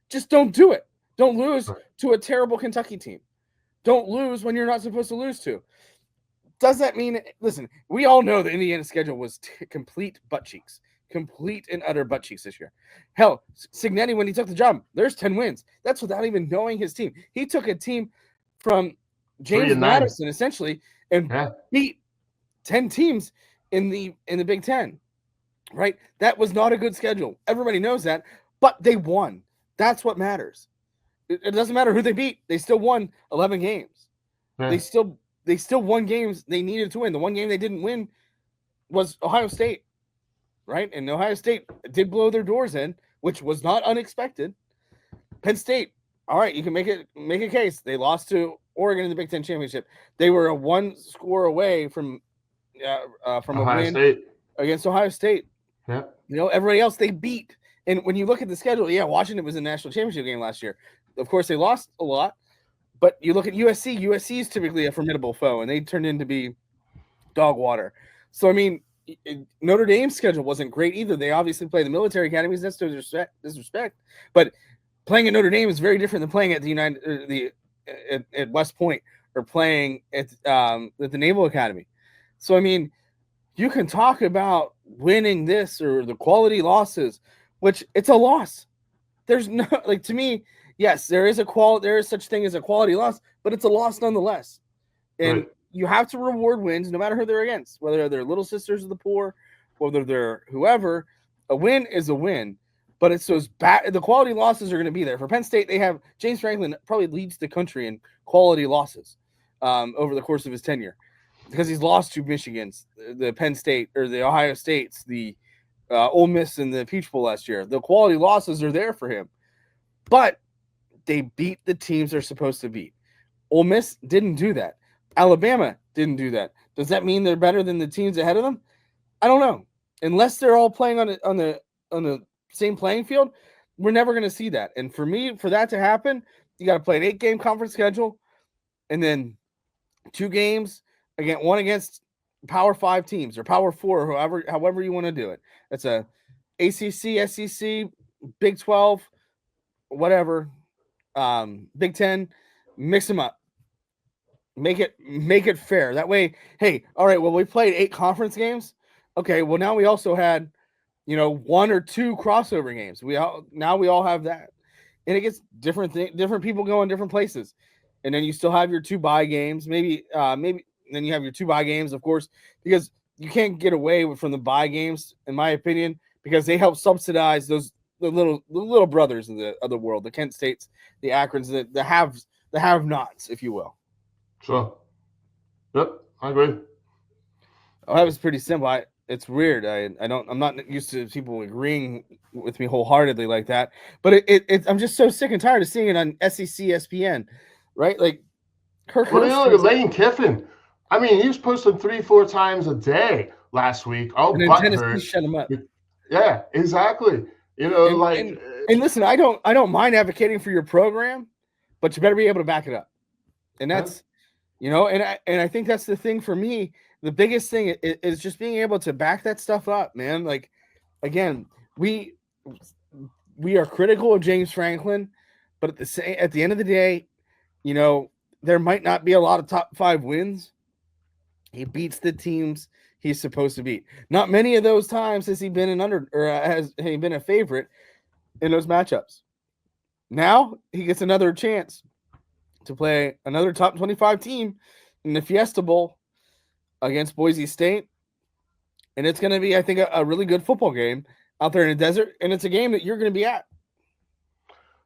Just don't do it. Don't lose to a terrible Kentucky team. Don't lose when you're not supposed to lose to. Does that mean – listen, we all know the Indiana schedule was complete butt cheeks. Complete and utter butt cheeks this year. Hell, Cignetti, when he took the job, there's 10 wins. That's without even knowing his team. He took a team from James Madison, essentially, and beat 10 teams in the Big Ten, right? That was not a good schedule. Everybody knows that, but they won. That's what matters. It doesn't matter who they beat. They still won 11 games. Yeah. They still won games they needed to win. The one game they didn't win was Ohio State, right? And Ohio State did blow their doors in, which was not unexpected. Penn State, all right, you can make a case. They lost to Oregon in the Big Ten championship. They were a 1 score away from Ohio a win State. Against Ohio State. Yeah. Everybody else they beat. And when you look at the schedule, Washington was in the national championship game last year. Of course, they lost a lot, But you look at USC. USC is typically a formidable foe, and they turned into be dog water. So I mean, Notre Dame's schedule wasn't great either. They obviously play the military academies. That's disrespect. But playing at Notre Dame is very different than playing at at West Point or playing at the Naval Academy. So I mean, you can talk about winning this or the quality losses, which it's a loss. There's no to me. Yes, there is such thing as a quality loss, but it's a loss nonetheless. And Right. you have to reward wins no matter who they're against, whether they're Little Sisters of the Poor, whether they're whoever. A win is a win, but it's those the quality losses are going to be there. For Penn State, they have James Franklin probably leads the country in quality losses over the course of his tenure because he's lost to Michigan's, the Penn State or the Ohio States, the Ole Miss and the Peach Bowl last year. The quality losses are there for him, but they beat the teams they're supposed to beat. Ole Miss didn't do that. Alabama didn't do that. Does that mean they're better than the teams ahead of them? I don't know. Unless they're all playing on the same playing field, we're never going to see that. And for me, for that to happen, you got to play an 8-game conference schedule, and then 2 games one against Power 5 teams or Power 4, however you want to do it. That's a ACC, SEC, Big 12, whatever, Big 10. Mix them up. Make it fair. That way, hey, all right, well, we played 8 conference games. Okay, well, now we also had, 1 or 2 crossover games. We all have that. And it gets different people going different places. And then you still have your 2 bye games. Maybe then you have your 2 bye games, of course, because you can't get away from the bye games, in my opinion, because they help subsidize the little brothers of the world, the Kent States, the Akrons, the have-nots, if you will. Sure. Yep, I agree. Oh, that was pretty simple. It's weird. I'm not used to people agreeing with me wholeheartedly like that. But I'm just so sick and tired of seeing it on SEC ESPN, right? Like What do you look at Lane Kiffin? I mean, he was posting 3-4 times a day last week. All and butt Tennessee hurt. shut him up. Yeah, exactly. And listen, I don't mind advocating for your program, but you better be able to back it up. And that's and I think that's the thing for me. The biggest thing is just being able to back that stuff up, man. Like, again, we are critical of James Franklin, but at the end of the day, there might not be a lot of top 5 wins. He beats the teams he's supposed to beat. Not many of those times has he been has he been a favorite in those matchups. Now he gets another chance to play another top 25 team in the Fiesta Bowl against Boise State. And it's going to be, I think, a really good football game out there in the desert. And it's a game that you're going to be at.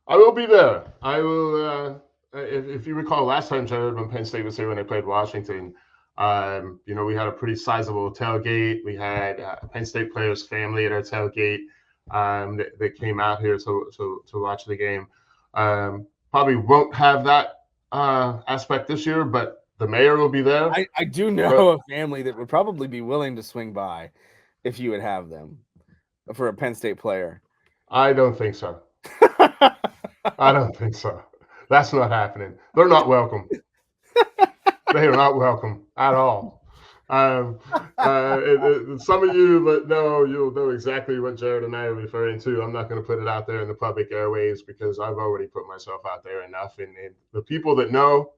I will be there. I will. If you recall last time, Jarrod, when Penn State was here when they played Washington, we had a pretty sizable tailgate. We had Penn State players' family at our tailgate that came out here to watch the game. Probably won't have that aspect this year, but the mayor will be there. I do know a family that would probably be willing to swing by if you would have them for a Penn State player. I don't think so. I don't think so. That's not happening. They're not welcome. They are not welcome at all. Some of you that know, you'll know exactly what Jarrod and I are referring to. I'm not going to put it out there in the public airways because I've already put myself out there enough. And the people that know.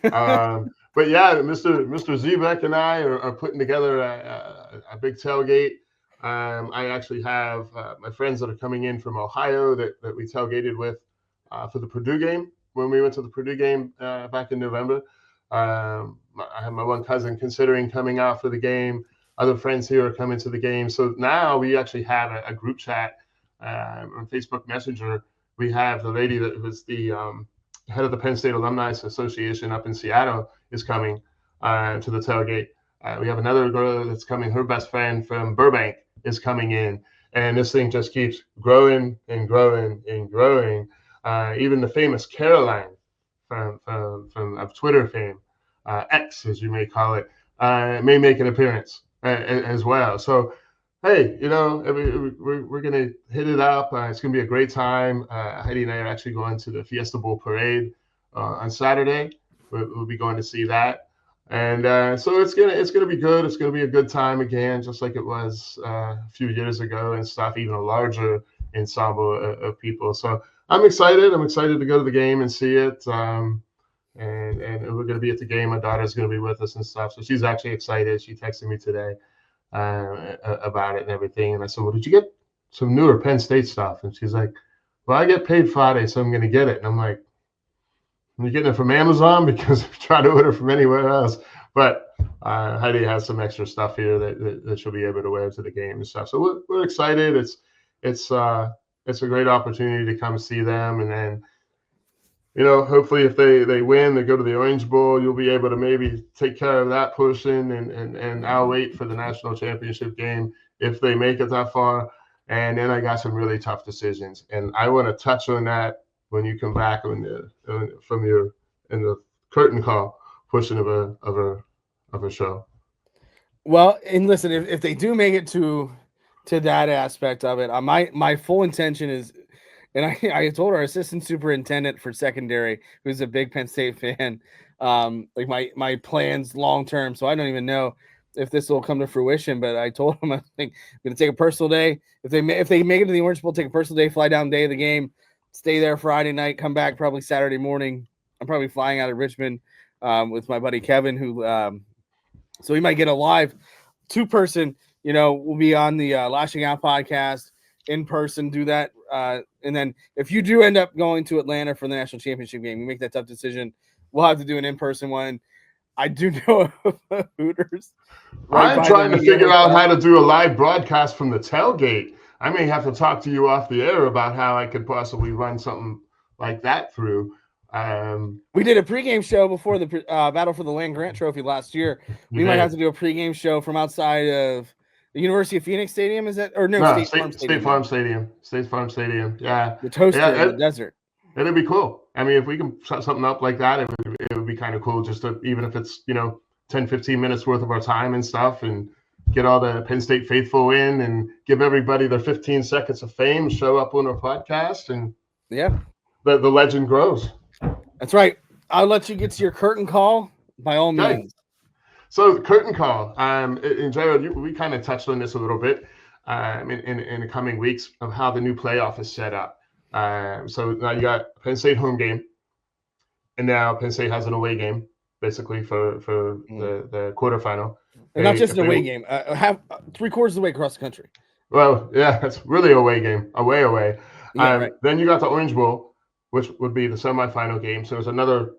But yeah, Mr. Zebek and I are putting together a big tailgate. I actually have my friends that are coming in from Ohio that we tailgated with for the Purdue game when we went to the Purdue game back in November. I have my one cousin considering coming out for the game. Other friends here are coming to the game. So now we actually have a group chat on Facebook Messenger. We have the lady that was the head of the Penn State Alumni Association up in Seattle is coming to the tailgate. We have another girl that's coming. Her best friend from Burbank is coming in. And this thing just keeps growing and growing and growing. Even the famous Caroline from of Twitter fame, X, as you may call it, may make an appearance as well. So hey, we're going to hit it up. It's going to be a great time. Heidi and I are actually going to the Fiesta Bowl parade on Saturday. We'll be going to see that. And so it's gonna be good. It's gonna be a good time again, just like it was a few years ago and stuff. Even a larger ensemble of people. So I'm excited. I'm excited to go to the game and see it. And we're gonna be at the game. My daughter's gonna be with us and stuff. So she's actually excited. She texted me today about it and everything. And I said, "Well, did you get some newer Penn State stuff?" And she's like, "Well, I get paid Friday, so I'm gonna get it." And I'm like, "You're getting it from Amazon?" Because I try to order from anywhere else. But Heidi has some extra stuff here that she'll be able to wear to the game and stuff. So we're excited. It's a great opportunity to come see them, and then hopefully if they win, they go to the Orange Bowl. You'll be able to maybe take care of that portion, and I'll wait for the national championship game if they make it that far. And then I got some really tough decisions, and I want to touch on that when you come back from your in the curtain call portion of a show. Well, and listen, if they do make it to that aspect of it, my full intention is, and I told our assistant superintendent for secondary, who's a big Penn State fan, like my plans long term. So I don't even know if this will come to fruition, but I told him I'm going to take a personal day. If they make it to the Orange Bowl, take a personal day, fly down day of the game, stay there Friday night, come back probably Saturday morning. I'm probably flying out of Richmond with my buddy Kevin, who so we might get a live 2-person. We'll be on the Lashing Out podcast in person, do that. And then if you do end up going to Atlanta for the national championship game, you make that tough decision, we'll have to do an in-person one. I do know Hooters. I'm trying to figure out how to do a live broadcast from the tailgate. I may have to talk to you off the air about how I could possibly run something like that through. We did a pregame show before the Battle for the Land Grant Trophy last year. We might have to do a pregame show from outside of the University of Phoenix Stadium. Is that State Farm Stadium? State Farm Stadium. Yeah, the toaster in the desert. It'd be cool. I mean, if we can set something up like that, it would be kind of cool. Just to, even if it's 10, 15 minutes worth of our time and stuff, and get all the Penn State faithful in and give everybody their 15 seconds of fame, show up on our podcast, and the legend grows. That's right. I'll let you get to your curtain call by all means. So the curtain call, and Jarrod, we kind of touched on this a little bit in the coming weeks of how the new playoff is set up. So now you got Penn State home game, and now Penn State has an away game, basically for the quarterfinal. And not just an away game, have 3/4 of the way across the country. Well, yeah, it's really an away game, away. Yeah, right. Then you got the Orange Bowl, which would be the semifinal game. So it's another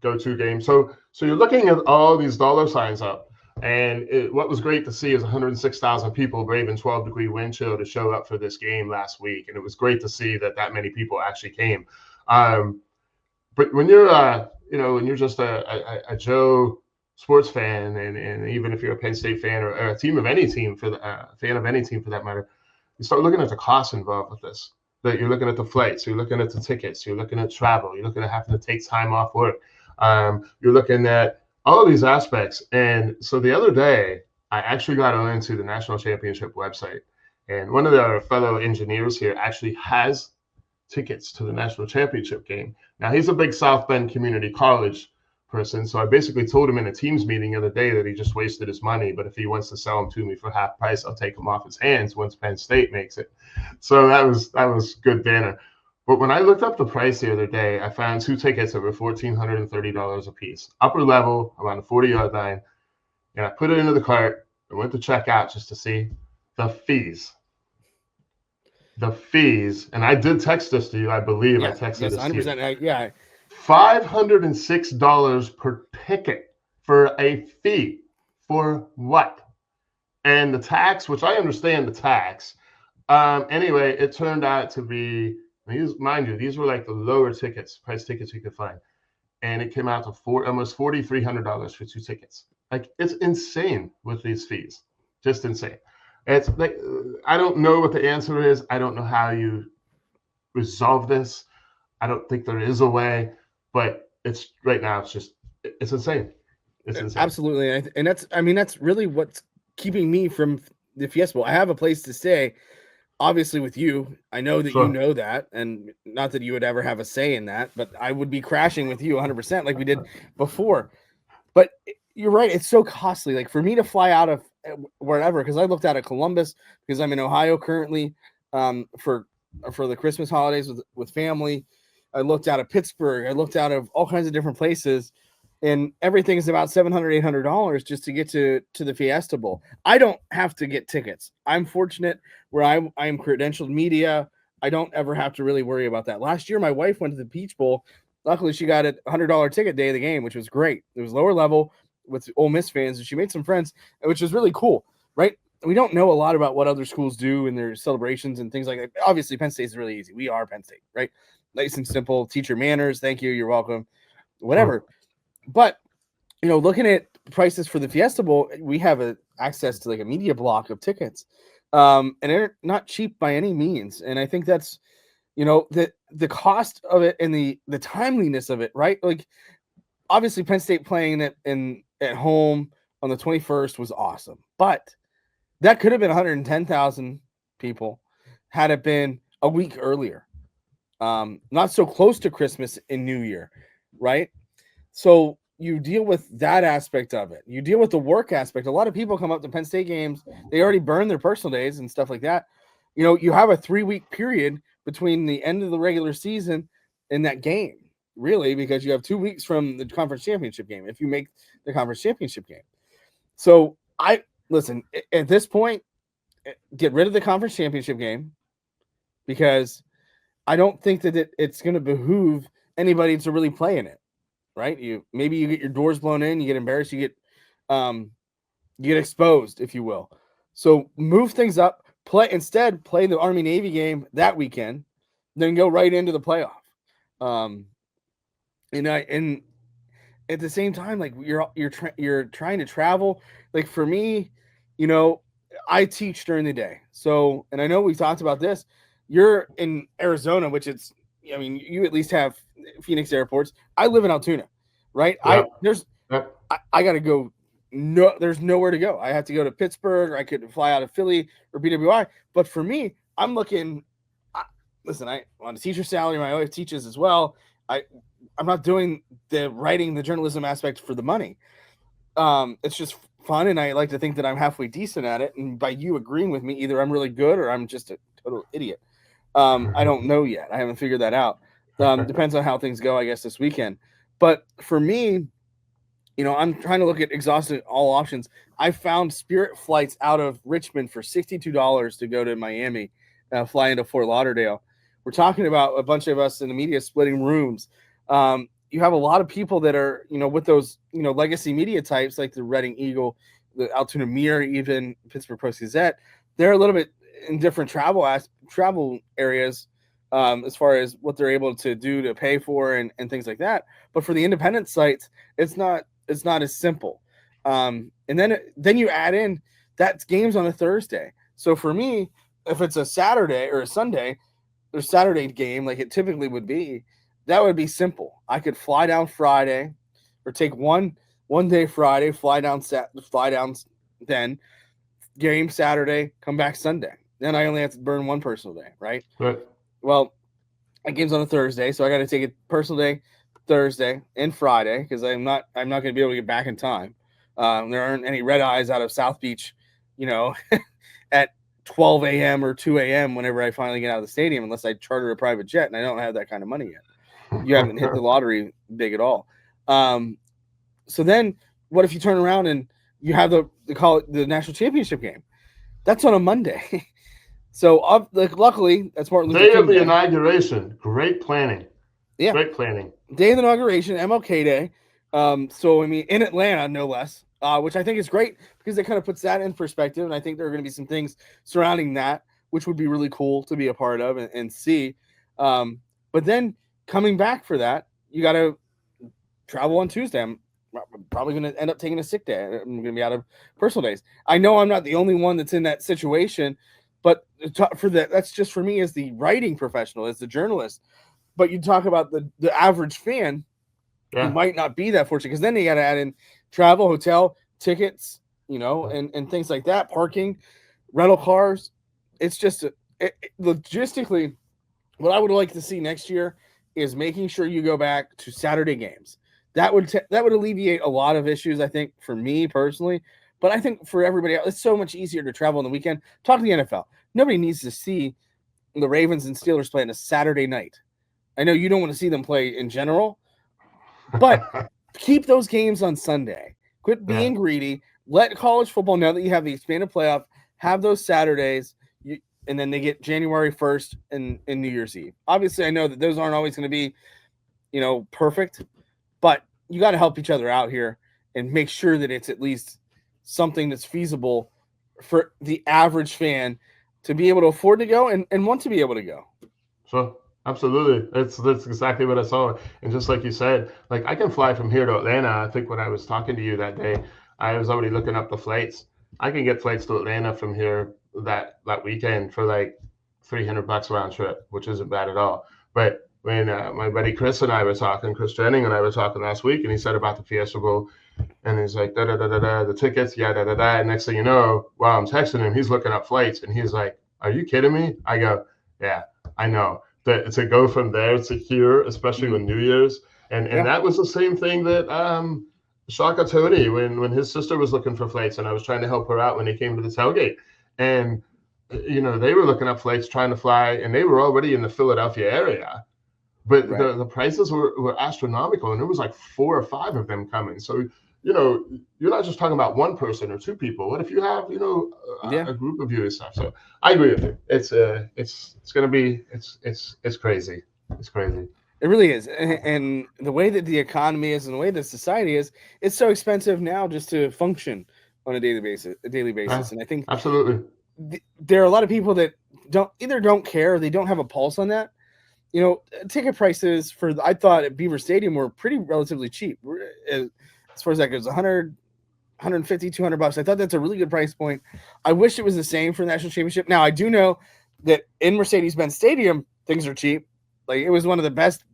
go-to game. So you're looking at all these dollar signs up. And what was great to see is 106,000 people braving 12-degree wind chill to show up for this game last week. And it was great to see that many people actually came. But when you're, when you're just a Joe sports fan, and even if you're a Penn State fan or a team of any team fan of any team for that matter, you start looking at the costs involved with this. That you're looking at the flights, you're looking at the tickets, you're looking at travel, you're looking at having to take time off work. You're looking at all of these aspects. And so the other day, I actually got onto the national championship website, and one of our fellow engineers here actually has tickets to the national championship game. Now, he's a big South Bend Community College person, so I basically told him in a Teams meeting the other day that he just wasted his money, but if he wants to sell them to me for half price, I'll take them off his hands once Penn State makes it. So that was good banner. But when I looked up the price the other day, I found 2 tickets that were $1,430 a piece, upper level around the 40-yard line, and I put it into the cart and went to check out just to see the fees. The fees, and I did text this to you, I believe. I texted this 100%, to you. Yeah. $506 per ticket for a fee. For what? And the tax, which I understand the tax. Anyway, it turned out to be, mind you, these were like the lower price tickets you could find. And it came out to almost $4,300 for 2 tickets. Like, it's insane with these fees. Just insane. It's like, I don't know what the answer is. I don't know how you resolve this. I don't think there is a way, but it's right now, it's insane. It's insane. Absolutely. And that's really what's keeping me from the Fiesta Bowl. I have a place to stay. Obviously, with you, I know that Sure. you know that, and not that you would ever have a say in that, but I would be crashing with you 100% like we did before. But you're right; it's so costly. Like for me to fly out of wherever, because I looked out of Columbus because I'm in Ohio currently for the Christmas holidays with family. I looked out of Pittsburgh. I looked out of all kinds of different places, and everything is about $700, $800 just to get to the Fiesta Bowl. I don't have to get tickets. I'm fortunate where I'm credentialed media. I don't ever have to really worry about that. Last year, my wife went to the Peach Bowl. Luckily, she got a $100 ticket day of the game, which was great. It was lower level with Ole Miss fans, and she made some friends, which was really cool, right? We don't know a lot about what other schools do in their celebrations and things like that. Obviously, Penn State is really easy. We are Penn State, right? Nice and simple. Teach your manners. Thank you. You're welcome. Whatever. But, looking at prices for the Fiesta Bowl, we have access to like a media block of tickets. And they're not cheap by any means. And I think that's, the cost of it and the timeliness of it, right? Like, obviously, Penn State playing it at home on the 21st was awesome. But that could have been 110,000 people had it been a week earlier. Not so close to Christmas and New Year, right? So you deal with that aspect of it. You deal with the work aspect. A lot of people come up to Penn State games. They already burned their personal days and stuff like that. You have a 3-week period between the end of the regular season and that game, really, because you have 2 weeks from the conference championship game if you make the conference championship game. So listen, at this point, get rid of the conference championship game because I don't think that it's going to behoove anybody to really play in it. Right? Maybe you get your doors blown in, you get embarrassed, you get exposed, if you will. So move things up. Play the Army Navy game that weekend, then go right into the playoff. And at the same time, like you're trying to travel. Like for me, I teach during the day. So, and I know we talked about this. You're in Arizona, which you at least have Phoenix airports. I live in Altoona, right? Yeah. I got to go. No, there's nowhere to go. I have to go to Pittsburgh, or I could fly out of Philly or BWI. But for me, I'm looking. Listen, I want a teacher salary. My wife teaches as well. I'm not doing the writing, the journalism aspect for the money. It's just fun, and I like to think that I'm halfway decent at it. And by you agreeing with me, either I'm really good or I'm just a total idiot. I don't know yet. I haven't figured that out. Depends on how things go, I guess, this weekend. But for me, I'm trying to look at exhausting all options. I found Spirit flights out of Richmond for $62 to go to Miami, fly into Fort Lauderdale. We're talking about a bunch of us in the media splitting rooms. You have a lot of people that are, with those, legacy media types like the Reading Eagle, the Altoona Mirror, even Pittsburgh Post-Gazette. They're a little bit in different travel areas as far as what they're able to do to pay for and things like that. But for the independent sites, it's not as simple. And then you add in that game's on a Thursday. So for me, if it's a Saturday or a Sunday or Saturday game, like it typically would be, that would be simple. I could fly down Friday or take one day Friday, fly down then game Saturday, come back Sunday. Then I only have to burn one personal day, right? Right. Well, that game's on a Thursday, so I got to take a personal day Thursday and Friday because I'm not going to be able to get back in time. There aren't any red eyes out of South Beach, at 12 a.m. or 2 a.m. whenever I finally get out of the stadium, unless I charter a private jet, and I don't have that kind of money yet. You haven't hit the lottery big at all. So then what if you turn around and you have the national championship game? That's on a Monday. So luckily, that's Martin Luther King Day of the inauguration. Great planning. Yeah. Great planning. Day of the inauguration, MLK Day. So, in Atlanta, no less, which I think is great because it kind of puts that in perspective. And I think there are going to be some things surrounding that, which would be really cool to be a part of and see. But then coming back for that, you got to travel on Tuesday. I'm probably going to end up taking a sick day. I'm going to be out of personal days. I know I'm not the only one that's in that situation, but that's just for me as the writing professional, as the journalist. But you talk about the average fan who might not be that fortunate, because then you got to add in travel, hotel, tickets, and things like that, parking. rental cars. It's just logistically, what I would like to see next year is making sure you go back to Saturday games. That would alleviate a lot of issues, I think, for me personally. But I think for everybody else, it's so much easier to travel on the weekend. Talk to the NFL. Nobody needs to see the Ravens and Steelers play on a Saturday night. I know you don't want to see them play in general, but keep those games on Sunday. Quit being greedy. Let college football, now that you have the expanded playoff, have those Saturdays, and then they get January 1st and New Year's Eve. Obviously, I know that those aren't always going to be, perfect, but you got to help each other out here and make sure that it's at least something that's feasible for the average fan to be able to afford to go and want to be able to go. Sure. Absolutely. That's exactly what I saw. And just like you said, like I can fly from here to Atlanta. I think when I was talking to you that day, I was already looking up the flights. I can get flights to Atlanta from here that weekend for like $300 round trip, which isn't bad at all. But when my buddy Chris Jennings and I were talking last week, and he said about the Fiesta Bowl, and he's like, the tickets, and next thing you know, while I'm texting him, he's looking up flights, and he's like, are you kidding me? I go, yeah, I know. That to go from there to here, especially with New Year's, and that was the same thing that Shaka Tony when his sister was looking for flights, and I was trying to help her out when they came to the tailgate, and they were looking up flights trying to fly, and they were already in the Philadelphia area, but the prices were astronomical, and there was like 4 or 5 of them coming. So you're not just talking about one person or 2 people. What if you have a group of you and stuff? So I agree with you. It's going to be it's crazy. It's crazy. It really is. And the way that the economy is and the way that society is, it's so expensive now just to function on a daily basis. And I think absolutely there are a lot of people that don't care, or they don't have a pulse on that. Ticket prices I thought at Beaver Stadium were relatively cheap. As far as that goes, 100, 150, $200. I thought that's a really good price point. I wish it was the same for the national championship. Now, I do know that in Mercedes-Benz Stadium, things are cheap. Like, it was one of the best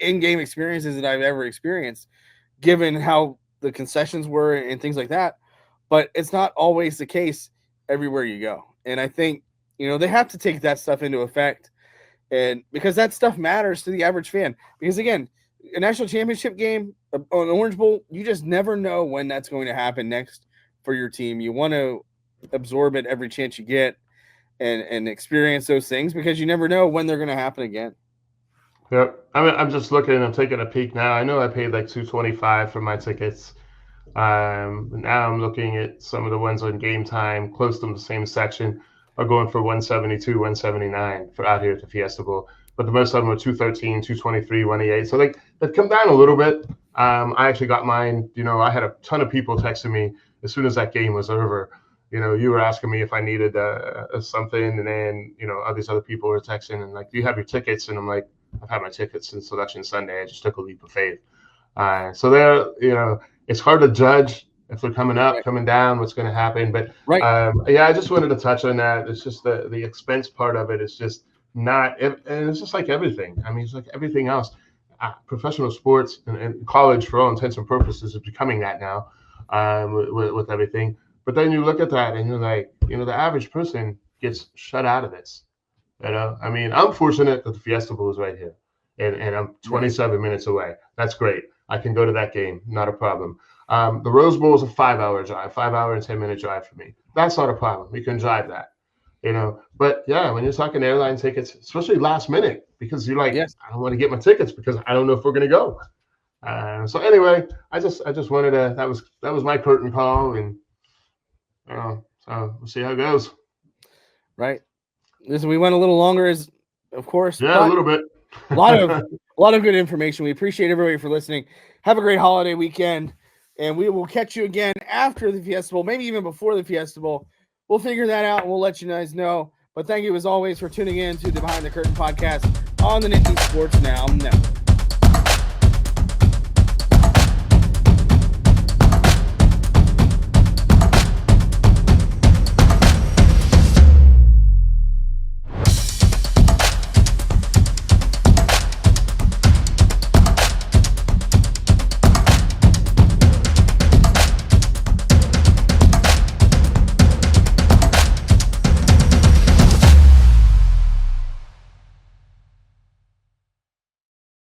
in-game experiences that I've ever experienced, given how the concessions were and things like that. But it's not always the case everywhere you go. And I think, they have to take that stuff into effect, and because that stuff matters to the average fan. Because, again, a national championship game, an Orange Bowl, you just never know when that's going to happen next for your team. You want to absorb it every chance you get and experience those things, because you never know when they're going to happen again. Yep. I'm just looking. I'm taking a peek now. I know I paid like $225 for my tickets. Now I'm looking at some of the ones on Game Time, close to the same section, are going for $172, $179 for out here at the Fiesta Bowl. But the most of them were $213, $223, $188. So they've come down a little bit. I actually got mine. I had a ton of people texting me as soon as that game was over. You were asking me if I needed something, and then all these other people were texting and like, do you have your tickets? And I'm like, I've had my tickets since Selection Sunday. I just took a leap of faith. So there, it's hard to judge if they're coming up, coming down, what's going to happen. But I just wanted to touch on that. It's just the expense part of it is just not, and it's just like everything. I mean, it's like everything else. Professional sports and college, for all intents and purposes, is becoming that now with everything. But then you look at that and you're like, the average person gets shut out of this. I mean, I'm fortunate that the Fiesta Bowl is right here, and I'm 27 minutes away. That's great. I can go to that game, not a problem. The Rose Bowl is a 5-hour drive, 5-hour and 10-minute drive for me. That's not a problem. We can drive that. But yeah, when you're talking airline tickets, especially last minute, because you're like, I don't want to get my tickets because I don't know if we're going to go. So anyway, I just wanted to, that was my curtain call, and so we'll see how it goes. Right. Listen, we went a little longer, of course. Yeah, a little bit. a lot of good information. We appreciate everybody for listening. Have a great holiday weekend, and we will catch you again after the Fiesta Bowl, maybe even before the Fiesta Bowl. We'll figure that out, and we'll let you guys know. But thank you, as always, for tuning in to the Behind the Curtain podcast on the Nittany Sports Now Network.